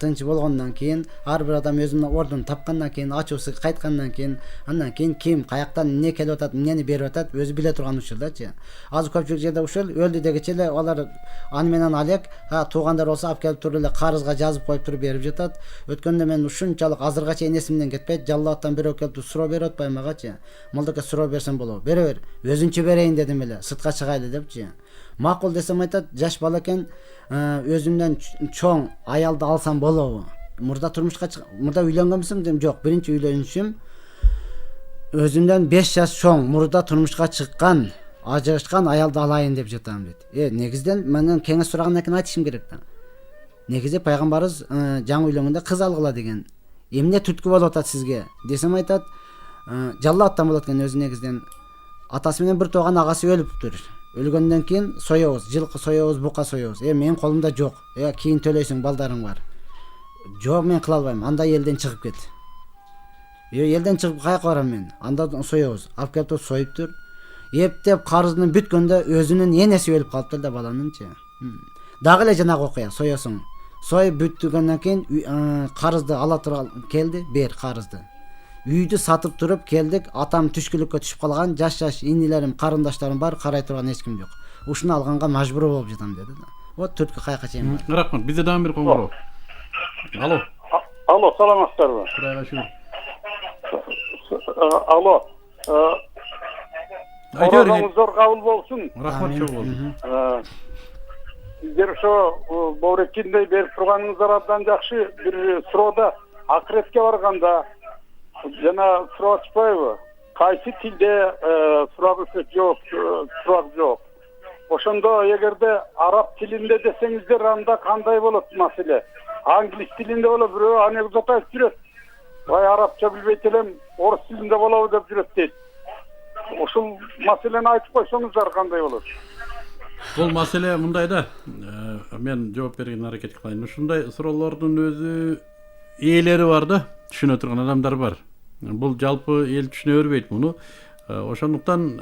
тынч болгондон кийин, ар бир адам өзүнүн ордун тапкандан кийин, ачуусу кайткандан кийин, андан кийин ким каяктан эмне келип атат, эмнени берип атат, өзү биле турган учурдачы. Азыр көпчүлүк жерде ушул өлдү дегиче эле алар аны менен алек, туугандар болсо алып келип туруп эле карызга жазып коюп туруп берип жатат. Өткөндө мен ушунчалык азыргача энесимден кетпейт, жаллаттан бирөө келип суроо берип атпайбы магачы. Молдоке суроо берсең болобу? Бере бер. Өзүнчө берейин дедим эле, сыртка чыгайлы депчи. Макул десем айтат, жаш бала экен, өзүмдөн чоң аялды алсам болобу? Мурда турмушка мурда үйлөнгөнмүсүң дедим, жок, биринчи үйлөнүшүм өзүмдөн 5 жаш чоң, мурда турмушка чыккан, ажырашкан аялды алайын деп жатам дейт. Негизден менен кеңеш сурагандан кийин айтышым керек да. Негизи пайгамбарыбыз жаңы үйлөнгөндө кыз алгыла деген. Эмне түрткү болуп атат сизге? Десем айтат, жаллаттан болот экен өзү негизден. Атасы менен бир тууган агасы өлүптүр. Өлгөндөн кийин соёбуз, жылкы соёбуз, бука соёбуз. Менин колумда жок. Кийин төлөйсүң, балдарың бар. Жок, мен кыла албайм. Анда элден чыгып кет. Элден чыгып каяка барам мен? Анда соёбуз. Алып келип союптур. Эптеп карыздын бүткөндө өзүнүн энеси өлүп калыптыр да баланынчы. Дагы эле жанагы окуя, соёсуң. Союп бүткөндөн кийин карызды ала тура келди, бер карызды. Үйдү сатып туруп келдик, атам түшкүлүккө түшүп калган, жаш инилерим, карындаштарым бар, карай турган эч ким жок. Ушуну алганга мажбур болуп жатам деди да. Вот түрткү каяка чейин бар. Рахмат, бизде дагы бир коңгуроо. Алло. Алло, саламатсыздарбы? Кудайга шүгүр. Алло. Айтыңыз. Зор кабыл болсун. Рахмат чоң болсун. Сиздер ошо Баурекиндей берип турганыңыздар абдан жакшы. Бир суроода акыретке барганда жана суроо ачпайбы? Кайсы тилде сурак жок, сурак жок. Ошондо эгерде араб тилинде десеңиздер, анда кандай болот маселе? Англис тилинде болот, бирөө анекдот айтып жүрөт. Вай арабча билбейт элем, орус тилинде болобу деп жүрөт дейт. Ошол маселени айтып койсоңуздар кандай болот? Бул маселе мындай да, мен жооп берген аракет кылайын. Ушундай суроолордун өзү ээлери бар да, түшүнө турган адамдар бар. Бул жалпы эл түшүнө бербейт муну. Ошондуктан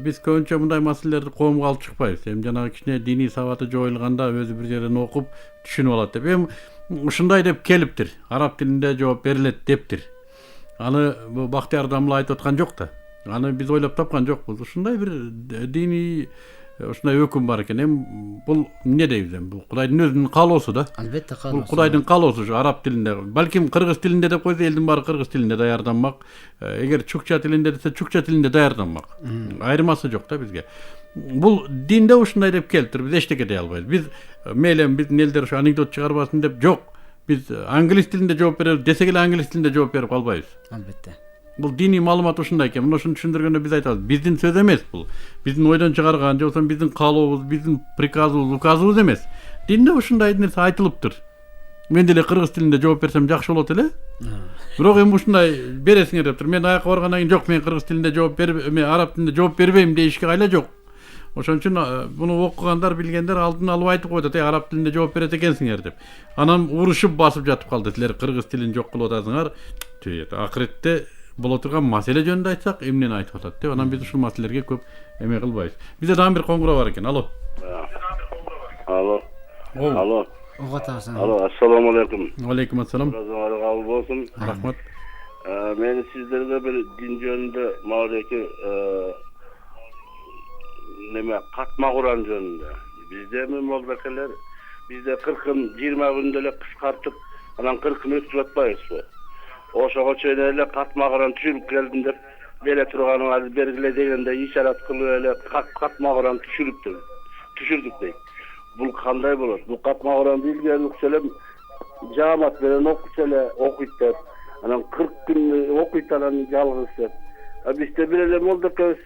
биз көбүнчө мындай маселелерди коомго алып чыкпайбыз. Жанагы кичине диний сабаты жоюлганда өзү бир жерден окуп түшүнүп алат деп. Ушундай деп келиптир. Араб тилинде жооп берилет дептир. Аны Бактияр Дамла айтып аткан жок да. Аны биз ойлоп тапкан жокпуз. Ушундай бир диний ушундай өкүм бар экен. Бул эмне дейбиз? Бул Кудайдын өзүнүн каалоосу да. Албетте каалоосу. Бул Кудайдын каалоосу ушу араб тилинде. Балким кыргыз тилинде деп койсо, элдин баары кыргыз тилинде даярданмак. Эгер чукча тилинде десе, чукча тилинде даярданмак. Айырмасы жок да бизге. Бул динде ушундай деп келиптир. Биз эчтеке дей албайбыз. Биз мейлем биздин элдер ушу анекдот чыгарбасын деп жок. Биз англис тилинде жооп беребиз десек эле англис тилинде жооп берип калбайбыз. Албетте. Бул диний маалымат ушундай экен. Мына ушуну түшүндүргөндө биз айтабыз, биздин сөз эмес бул. Биздин ойдон чыгарган, же болбосо биздин каалообуз, биздин приказыбыз, указыбыз эмес. Динде ушундай нерсе айтылыптыр. Мен деле кыргыз тилинде жооп берсем жакшы болот эле. Бирок эми ушундай бересиңер дептир. Мен аяка баргандан кийин жок, мен кыргыз тилинде жооп берип, мен араб тилинде жооп бербейм дейишке кайла жок. Ошон үчүн буну окугандар, билгендер алдын алып айтып коет, араб тилинде жооп берет экенсиңер деп. Анан урушуп басып жатып калды. Силер кыргыз тилин жок кылып атасыңар. Акыретте боло турган маселе жөнүндө айтсак эмнени айтып атат деп анан биз ушул маселелерге көп эме кылбайбыз. Бизде дагы бир коңгуроо бар экен. Алло. Алло. Алло. Уга атабыз. Алло, ассаламу алейкум. Алейкум ассалам. Разыңар кабыл болсун. Рахмат. Мен сиздерге бир дин жөнүндө маареки неме катма Куран жөнүндө. Бизде молдакелер бизде 40-ын 20 күндө эле кыскартып, анан 40-ын өтүп атпайбызбы? Ошого чейин эле катма Куран түшүрүп келдим деп бере турганыңарды бергиле дегенде ишарат кылып эле катма Куран түшүрдүк дейт. Бул кандай болот? Бул катма Куранды илгери уксалам жаамат менен окуп эле окуйт деп, анан 40 күн окуйт анан жалгыз деп. Бизде бир эле молдакебиз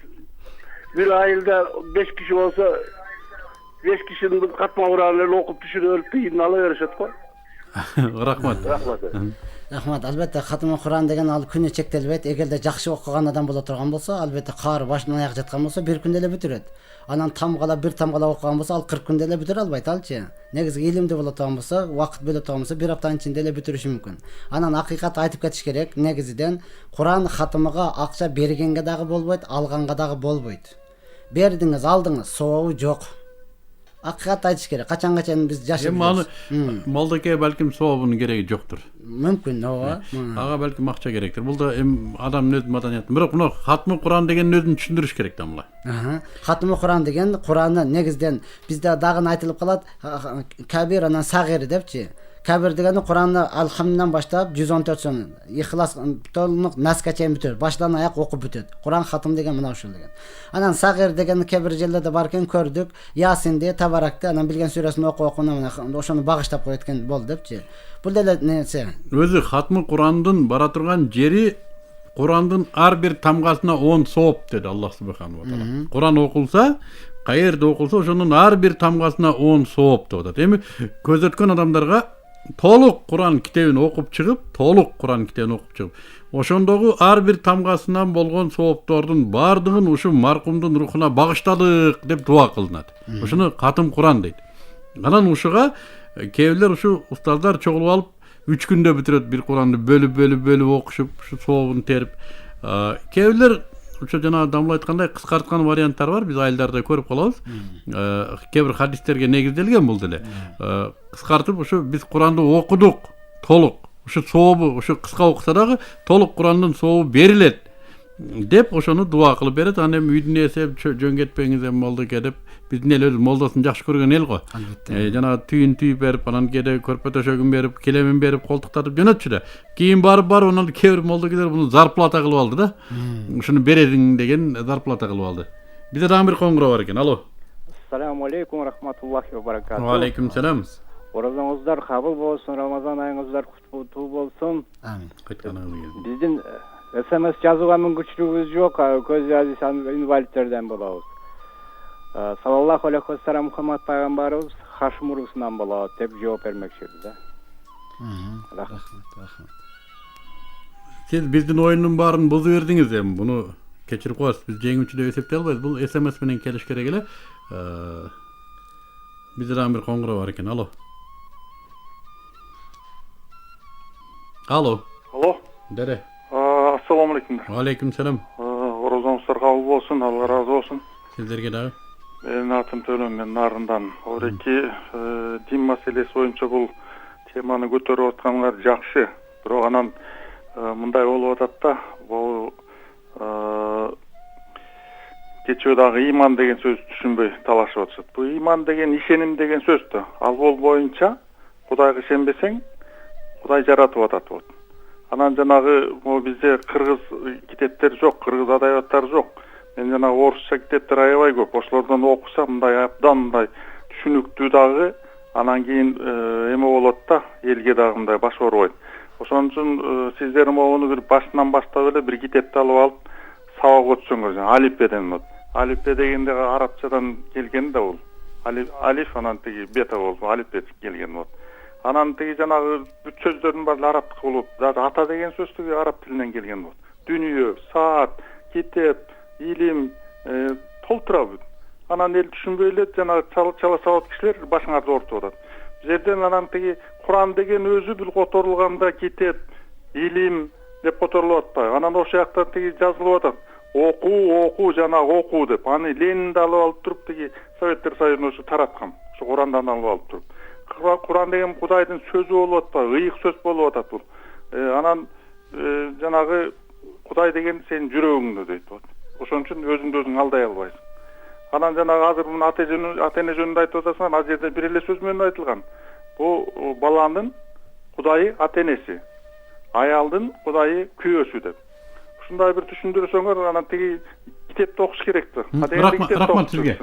bir айылда 5 kişi olsa 5 kişinin katma Kur'an'ını okup düşürüp kıyın alıverişet koy. Рахмат. Рахмат. Албетте хатма Куран деген ал күнү чектелбейт. Эгерде жакшы окуган адам боло турган болсо, албетте кары башынан аяк жаткан болсо, бир күндө эле бүтүрөт. Анан бир тамгала окуган болсо, ал 40 күндө эле бүтүрө албайт алчы. Негизги илимди боло турган болсо, убакыт бөлө турган болсо, бир аптанын ичинде эле бүтүрүшү мүмкүн. Анан акыйкат айтып кетиш керек. Негизиден Куран хатымыга акча бергенге дагы болбойт, алганга дагы болбойт. Бердиңиз, алдыңыз, сообу жок. Акыйкат айтыш керек. Качанга чейин биз жашап жүрөбүз. Молдоке балким сообунун кереги жоктур. Мүмкүн, ооба. Ага балким акча керектир. Бул да адамдын өз маданиятı. Бирок мына хатмы Куран деген өзүн түшүндүрүш керек да мына. Хатмы Куран деген Куранны негизден бизде дагы айтылып калат, Кабир анан Сагир депчи. Кабир дегени Куранны Алхамдан баштап 114 сон, Ихлас толук Насқа чейин бүтөт. Башынан аяк окуп бүтөт. Куран хатым деген мына ушул деген. Анан Сагир деген кабир жерлерде бар экен, көрдүк. Ясинди, Табаракты, анан билген сүрөсүн окуп ошону багыштап коет экен бол депчи. Бул деле нерсе. Өзү хатмы Курандын бара турган жери Курандын ар бир тамгасына 10 сооп деди Аллах субханаху ва таала. Куран окулса, каерде окулса, ошонун ар бир тамгасына 10 сооп деп атат. Эми көзөткөн адамдарга толук Куран китебин окуп чыгып, ошондогу ар бир тамгасынан болгон сооптордун бардыгын ушу маркумдун рухуна багыштадык деп дуа кылынат. Ошону катым Куран дейт. Анан ушуга кээ бирлер ушу устаздар чогулуп алып 3 күндө бүтүрөт бир Куранды бөлүп окушуп, ушу сообун терип. Кээ бирлер ушу жана Дамыл айткандай кыскарткан варианттар бар, биз айылдарда көрүп калабыз. Кээ бир хадистерге негизделген бул деле. Кыскартып ушу биз Куранды окудук, толук. Ушу сообу, ушу кыска окуса дагы толук Курандын сообу берилет деп ошону дуа кылып берет. Анан эми үйдүн ээси жөн кетпеңиз эми молдоке деп биздин эл өзү молдосун жакшы көргөн эл го. Жана түйүн түйүп берип, анан кээде көрпө төшөгүн берип, килемин берип, колтуктатып жөнөтчү да. Кийин барып анан кээ бир молдокелер буну зарплата кылып алды да. Ушуну бересиң деген зарплата кылып алды. Бизде дагы бир коңгуроо бар экен. Алло. Ассаламу алейкум рахматуллахи ва баракатух. Ва алейкум салам. Оразаңыздар кабыл болсун, Рамазан айыңыздар куттуу болсун. Амин. Кайтканыңыз. Биздин СМС жазууга мүмкүнчүлүгүбүз жок, көз жазыш инвалидтерден болобуз. Саллаллаху алейхи ва саллям Мухаммад пайгамбарыбыз Хашим урусунан болот деп жооп бермекчибиз да. Рахмат. Сиз биздин оюндун баарын бузуп бердиңиз эми. Буну кечирип коесуз. Биз жеңүүчү деп эсептей албайбыз. Бул СМС менен келиш керек эле. Бизде дагы бир коңгуроо бар экен. Алло. Алло. Дере. Ассаламу алейкум. Ва алейкум салам. Оразаңыздар кабыл болсун, Алла разы болсун. Сиздерге дагы. Менин атым Төлөн, мен Нарындан. Ореки дин маселеси боюнча бул теманы көтөрүп атканыңар жакшы. Бирок анан мындай болуп атат да, бул кечээ дагы иман деген сөздү түшүнбөй талашып атышат. Бул иман деген ишеним деген сөз да. Ал бул боюнча Кудайга ишенбесең, Кудай жаратып атат болот. Анан жанагы бизде кыргыз китептер жок, кыргыз адабияттары жок. Мен жанагы орусча китептер аябай көп. Ошолордон окуса мындай абдан мындай түшүнүктүү дагы, анан кийин эме болот да, элге дагы мындай баш оорубайт. Ошон үчүн сиздер могуну бир башынан баштап эле бир китепти алып алып сабак өтсөңөр, алифбеден болот. Алифбе дегенде арабчадан келген да бул. Алиф анан тиги бета болуп, алифбе келген болот. Анан тиги жанагы бүт сөздөрдүн баары арабтык болуп, дагы ата деген сөз тиги араб тилинен келген болот. Дүнүйө, саат, китеп, илим толтура бүт. Анан эл түшүнбөй эле жанагы чала сабат кишилер башыңарды оорутуп атат. Бу жерден анан тиги Куран деген өзү бул которулганда китеп, илим, деп которулуп атпайбы. Анан ошол жакта тиги жазылып атат. Окуу жанагы окуу деп. Аны Ленин да алып алып туруп тиги Советтер Союзунун ушу тараткан. Ушу Курандан алып алып туруп. Куран деген Кудайдын сөзү болуп атпайбы? Ыйык сөз болуп атат бул. Анан жанагы Кудай деген сенин жүрөгүңдө дейт. Ошон үчүн өзүңдү өзүң алдай албайсың. Анан жанагы азыр муну ата эне жөнүндө айтып атасың, ал жерде бир эле сөз менен айтылган. Бул баланын Кудайы ата энеси, аялдын Кудайы күйөөсү деп. Ушундай бир түшүндүрсөңөр, анан тиги китепти окуш керек да. Рахмат сизге.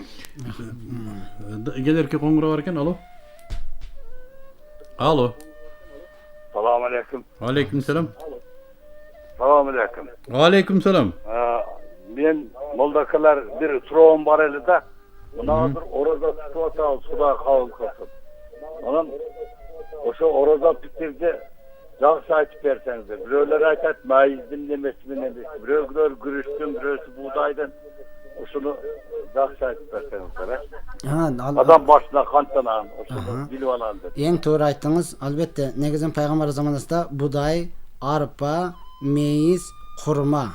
Келерки коңгуроо бар экен. Алло. Алло. Салам алейкум. Алейкум салам. Салам алейкум. Алейкум салам. Мен молдакалар бир суроом бар эле да. Мына азыр ораза тутуп атабыз, Кудай кабыл кылсын. Анан ошо ораза пикирди жакшы айтып берсеңиздер. Бирөөлөр айтат майыздын немеси менен, бирөөлөр күрүчтүн, бирөөсү буудайдын. Ушуну жакшы айтып берсеңиздер. Адам башына канчанан ошону билип алам деп. Эң туура айттыңыз. Албетте, негизин пайгамбар заманында будай, арпа, мейиз, хурма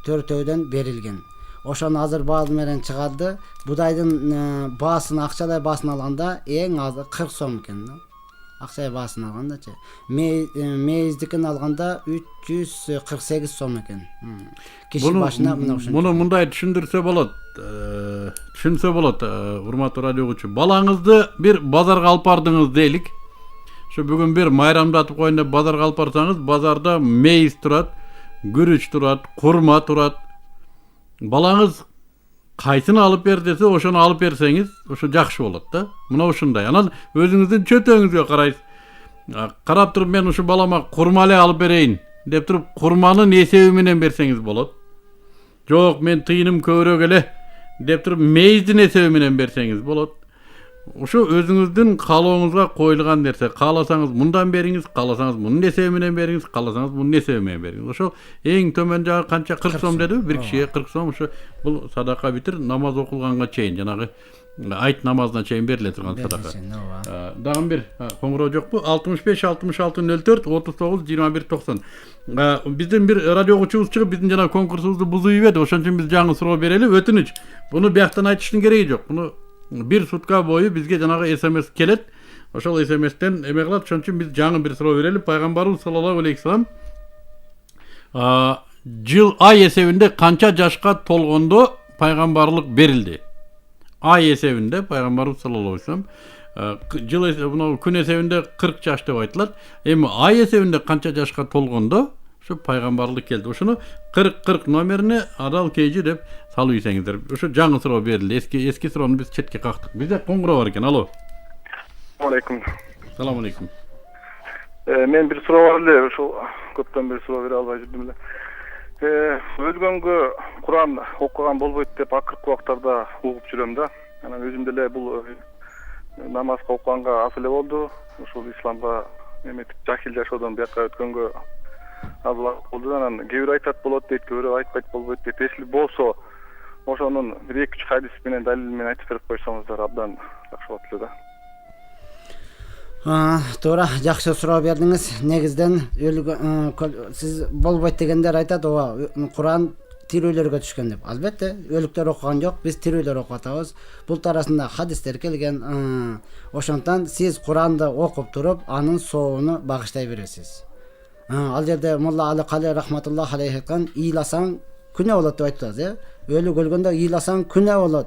төртөөдөн берилген. Ошону азыр баал менен чыгарды. Будайдын баасын, акчалай баасын алганда эң азы 40 сом экен да. Акчалай баасын алгандачы. Мейиздикин алганда 348 сом экен. Киши башына мына ушунча. Муну мындай түшүндүрсө болот, урматтуу радио угуучу. Балаңызды бир базарга алып бардыңыз дейлик. Ошо бүгүн бир майрамдатып коеюн деп базарга алып барсаңыз, базарда мейиз турат, күрүч турат, курма турат. Балаңыз кайсыны алып бер десе, ошону алып берсеңиз, ошо жакшы болот да. Мына ушундай. Анан өзүңүздүн чөтөңүзгө карайсыз. Карап туруп мен ушу балама курма эле алып берейин деп туруп, курманын эсеби менен берсеңиз болот. Жок, мен тыйыным көбүрөөк эле деп туруп, мейиздин эсеби менен берсеңиз болот. Ошо өзүңүздүн каалооңузга коюлган нерсе. Кааласаңыз мындан бериңиз, кааласаңыз мунун эсеби менен бериңиз, кааласаңыз мунун эсеби менен бериңиз. Ошо эң төмөн жагы канча 40 сом дедиби? Бир кишиге 40 сом. Ошо бул садака битир, намаз окулганга чейин, жанагы айт намазына чейин бериле турган садака. Дагы бир коңгуроо жокпу? 65 66 04 39 21 90. Биздин бир радио угуучубуз чыгып, биздин жана конкурсубузду бузуп ийбеди. Ошон үчүн биз жаңы суроо берели. Өтүнүч. Буну бияктан айтыштын кереги жок. Буну bir sutка бою бизге жанагы СМС келет. Ошол СМСтен эме кылат. Ошон үчүн биз жаңы бир суроо берели. Пайгамбарыбыз саллаллаху алейхи салам жыл ай эсебинде канча жашка толгондо пайгамбарлык берилди? Ай эсебинде пайгамбарыбыз саллаллаху алейхи салам жыл мына күн эсебинде 40 жаш деп айтылат. Эми ай эсебинде канча жашка толгондо ошо пайгамбарлык келди. Ошону 40 номерине Адал Кейжи деп салып ийсеңиздер. Ошо жаңы суроо берилди. Эски суроону биз четке кактык. Бизде коңгуроо бар экен. Алло. Алейкум. Салам алейкум. Мен бир суроо бар эле, ошол көптөн бери суроо бере албай жүрдүм эле. Өлгөнгө Куран окуган болбойт деп акыркы убактарда угуп жүрөм да. Анан өзүм деле бул намазга окуганга аз эле болду. Ошол исламга эметип жахил жашоодон бияка өткөнгө аз убакыт болду. Анан кээ бирөө айтат болот дейт, кээ бирөө айтпайт болбойт дейт. Эсли болсо ошонун бир 2-3 хадис менен далил менен айтып берип койсоңуздар абдан жакшы болот эле да. Туура, жакшы суроо бердиңиз. Негизден сиз болбойт дегендер айтат, ооба, Куран тирүүлөргө түшкөн деп. Албетте, өлүктөр окуган жок, биз тирүүлөр окуп атабыз. Бул арасында хадистер келген. Ошондон сиз Куранды окуп туруп, анын соонуну багыштай бересиз. Ал жерде Молла Али Кали рахматуллах алейхи айткан, ыйласаң күнөө болот деп айтты, э? Өлүк өлгөндө ыйласаң күнөө болот.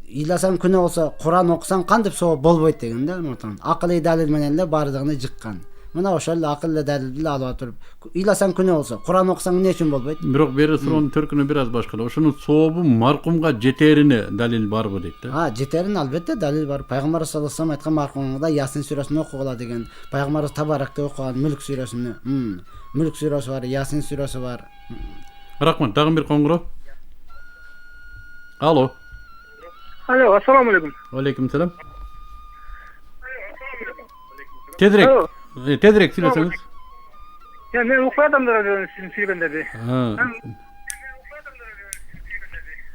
Ыйласаң күнөө болсо, Куран окусаң кантип соо болбойт деген да. Акылый далил менен эле бардыгын жыккан. Мына ошол акылды далилди алып туруп, ыйласаң күнөө болсо, Куран окусаң эмне үчүн болбойт? Бирок бери суроонун төркүнү бир аз башка. Ошонун сообу маркумга жетерине далил барбы дейт да. Жетерин албетте далил бар. Пайгамбар саллаллаху алейхи вассалам айткан маркумга Ясин сүрөсүн окугула деген. Пайгамбарыбыз Табаракты окуган Мүлк сүрөсүнү. Мүлк сүрөсү бар, Ясин сүрөсү бар. Рахмат, дагы бир коңгуроо. Алло. Алло, ассаламу алейкум. Алейкум салам. Тезирээк сүйлөсөңүз. Мен укпай адамдар сиздин сүйлөгөндөрдү.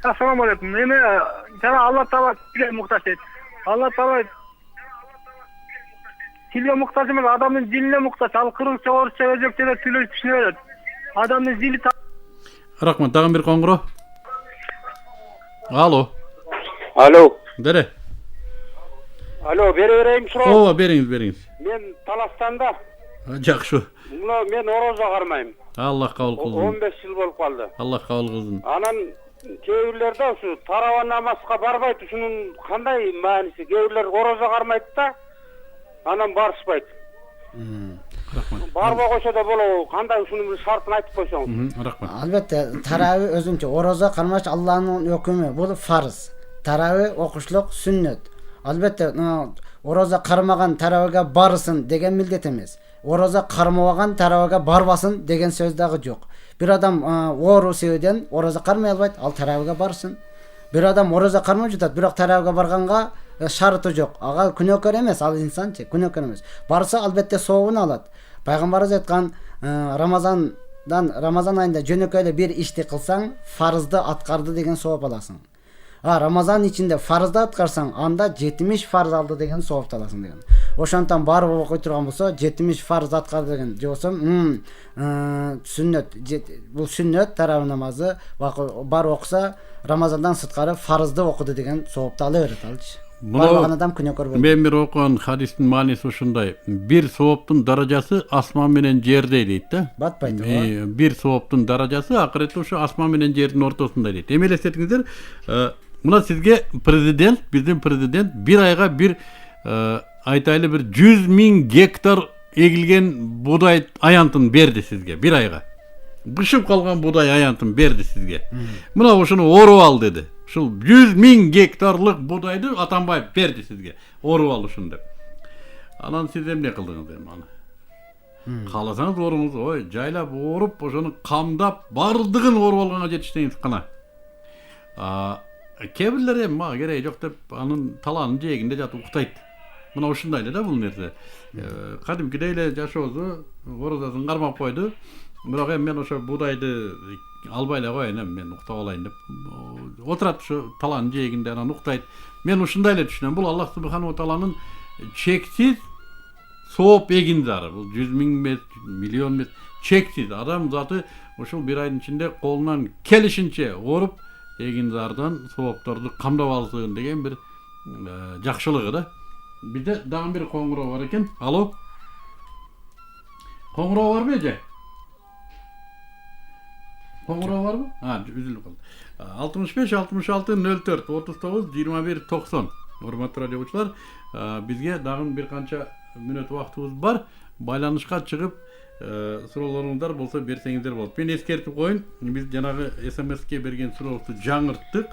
Ассаламу алейкум. Эми жана Алла Таала тилге муктаж дейт. Алла Таала тилге муктаж эмес, адамдын динине муктаж. Ал кыргызча, орусча, өзбекче деп сүйлөп түшүнө берет. Адамдын зили Рахмат, дагы бир коңгуроо. Алло. Алло. Дере. Алло, бере берейин суроо. Ооба, бериңиз. Мен Таластанда. Жакшы. Мына мен орозо кармайм. Аллах кабыл кылсын. 15 жыл болуп калды. Аллах кабыл кылсын. Анан кээ бирлерде ушу тарава намазга барбайт. Ушунун кандай мааниси? Кээ бирлер орозо кармайт да, анан барышпайт. Барбай койсо да болобу? Кандай ушунун бир шартын айтып койсоңуз. Рахмат. Albatta, taravih özünçe oroza qarmash Allah'ın hükmü. Bu farz. Taravih okuşluk sünnet. Albatta, oroza qarmagan taravihga barısın degen mildet emas. Oroza qarmagan taravihga barbasın degen söz dağı yok. Bir adam oru sevden oroza qarmay albayt, al taravihga barsın. Bir adam oroza qarmay jutat, biroq taravihga barganga şartı yok. Ağa günökör emas, al insançı, günökör emas. Barsa albatta sowunu alat. Peygamberimiz aytkan Ramazan ayında jönököyle bir işti kılsan farzdı atkardı degen sowap alasın. Ramazan içinde farzdı atkarsan anda 70 farz aldı degen sowap alasın degen. Oşontan barıp okuy turgan bolsa 70 farz atkardı degen josum sünnet, bu sünnet taravih namazı bar okusa Ramazandan sırtkarı farzdı okudu degen sowapты alıverit alçı. Barbagan adam günökör boldu. Men bir okugan hadistин маанисі ушундай. Bir sowaptын даражасы асман менен жерде дейт да. Батпайт. Bir sowaptын даражасы акыретте ушу асман менен жердин ортосунда дейт. Эми элестетиңиздер, мына сизге президент, биздин президент bir айга bir айтайлы bir 100.000 гектар эгилген будай аянтын берди сизге bir айга. Бышып калган будай аянтын берди сизге. Мына ушуну оруп ал деди. Ушул 100.000 гектарлык будайды Атамбаев берди сизге. Оруп ал ушун деп. Анан сиз эмне кылдыңыз эми аны? Кааласаңыз оруңуз, ой, жайлап оруп, ошону камдап, бардыгын оруп алганга жетиштеңиз кана. Кээ бирлер эми мага кереги жок деп анын талаанын жээгинде жатып уктайт. Мына ушундай эле да бул нерсе. Кадимкидей эле жашоосу орозасын кармап койду. Бирок эми мен ошо будайды албай эле коеюн, эми мен уктап алайын деп отурат ушу талаанын жээгинде, анан уктайт. Мен ушундай эле түшүнөм. Бул Аллах субханаху тааланын чексиз сооп эгин зары. Бул 100.000 эмес, миллион эмес, чексиз. Адам заты ушул bir айдын ичинде колунан келишинче оруп эгин зардан соопторду камдап алсын деген бир жакшылыгы да. Бизде дагы бир коңгуроо бар экен. Алло. Коңгуроо барбы эже? Коңгуроо барбы? Үзүлүп калды. 65 66 04 39 21 90. Урматтуу радиочулар, бизге дагы бир канча мүнөт убактыбыз бар. Байланышка чыгып, суроолоруңуздар болсо берсеңиздер болот. Мен эскертип коеюн, биз жанагы СМСке берген сурообузду жаңырттык.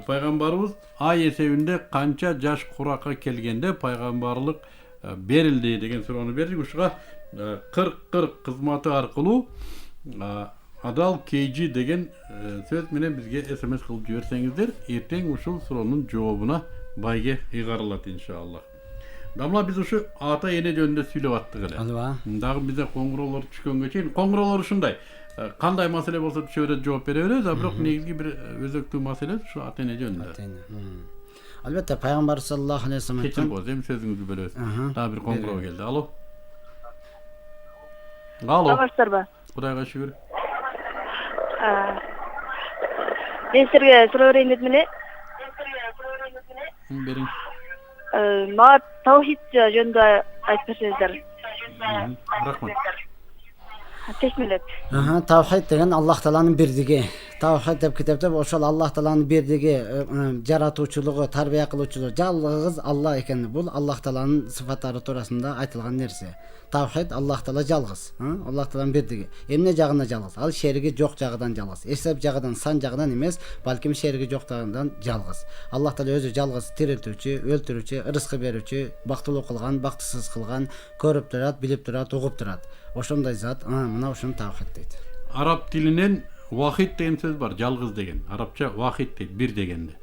Пайгамбарыбыз ай эсебинде канча жаш куракка келгенде пайгамбарлык берилди деген суроону бердик. Ушуга 40 кызматы аркылуу Адал KG деген сөз менен бизге SMS кылып жиберсеңиздер, эртең ушул суроонун жообуна байге ыйгарылат иншаллах. Дамла биз ушу ата эне жөнүндө сүйлөп аттык эле. Алба. Дагы бизде коңгуроолор түшкөнгө чейин коңгуроолор ушундай. Кандай маселе болсо түшө берет, жооп бере беребиз, бирок негизги бир өзөктүү маселе ушу ата эне жөнүндө. Albatta Peygamber sallallahu aleyhi ve sellem Keçип коз, эми сөзүңүздү бөлөбүз. Дагы бир коңгуроо келди. Алло. Алло. Саламатсыздарбы? Кудайга шүгүр. Мен силерге суроо берейин дедим эле. Бериң. Мага таухид жөнүндө айтып берсеңиздер. Рахмат. Тешмелеп. Tavhid деген Аллах Тааланын бирдиги. Tavhid деп китепте ошол Аллах Тааланын бирдиги, жаратуучулугу, тарбия кылуучулугу жалгыз Алла экени. Бул Аллах Тааланын сыфаттары туурасында айтылган нерсе. Tavhid Аллах Таала жалгыз, Аллах Тааланын бирдиги. Эмне жагына жалгыз? Ал шериги жок жагынан жалгыз. Эсеп жагынан, сан жагынан эмес, балким шериги жок жагынан жалгыз. Аллах Таала өзү жалгыз тирилтүүчү, өлтүрүүчү, рызкы берүүчү, бактылуу кылган, бактысыз кылган, көрүп турат, билип турат, угуп турат. Ошондой зат, мына ошону tavhid дейт. Араб тилинен вахид деген сөз бар, жалгыз деген. Арабча вахид дейт, бир дегенде.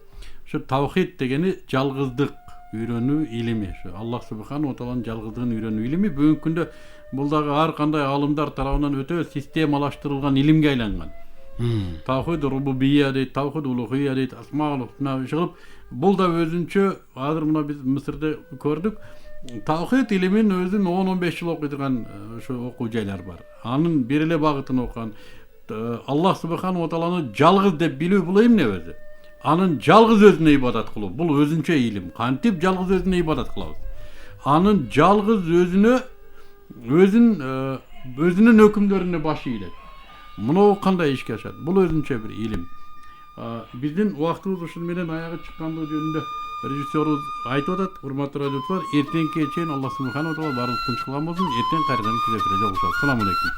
Ошо тавхид дегени жалгыздык үйрөнүү илими. Ошо Аллах субханаху тааланын жалгыздыгын үйрөнүү илими бүгүнкү күндө бул дагы ар кандай алымдар тарабынан өтө системалаштырылган илимге айланган. Тавхид рубубия дейт, тавхид улухия дейт, асмаул хусна чыгып, бул да өзүнчө азыр мына биз Мисирде көрдүк. Tawhid ilimin özün 10-15 jyl okuyduğan şu okuw jaýlar bar. Anın bir ele bagytyny okuyan Allah subhanahu wa ta'alany jalgyz dep bilүү bul emne özü. Anın jalgyz özüne ibadat kılуу. Bul özünçe ilim. Kantip jalgyz özüne ibadat kılabız. Anın jalgyz özüne özünün hökümlerine baş iýlet. Muну kандай işke aşat? Bul özünçe bir ilim. Bizdin wagtybız uşun menen ayaga çykkandygy jönünde rejissörüz aytyp atat, urmatly radioçular, erteňki çeýin Allah subhanahu wa taala barlyk tynçlyk bolsun, erteň gaýradan tüzekere joguşat. Assalamu aleykum.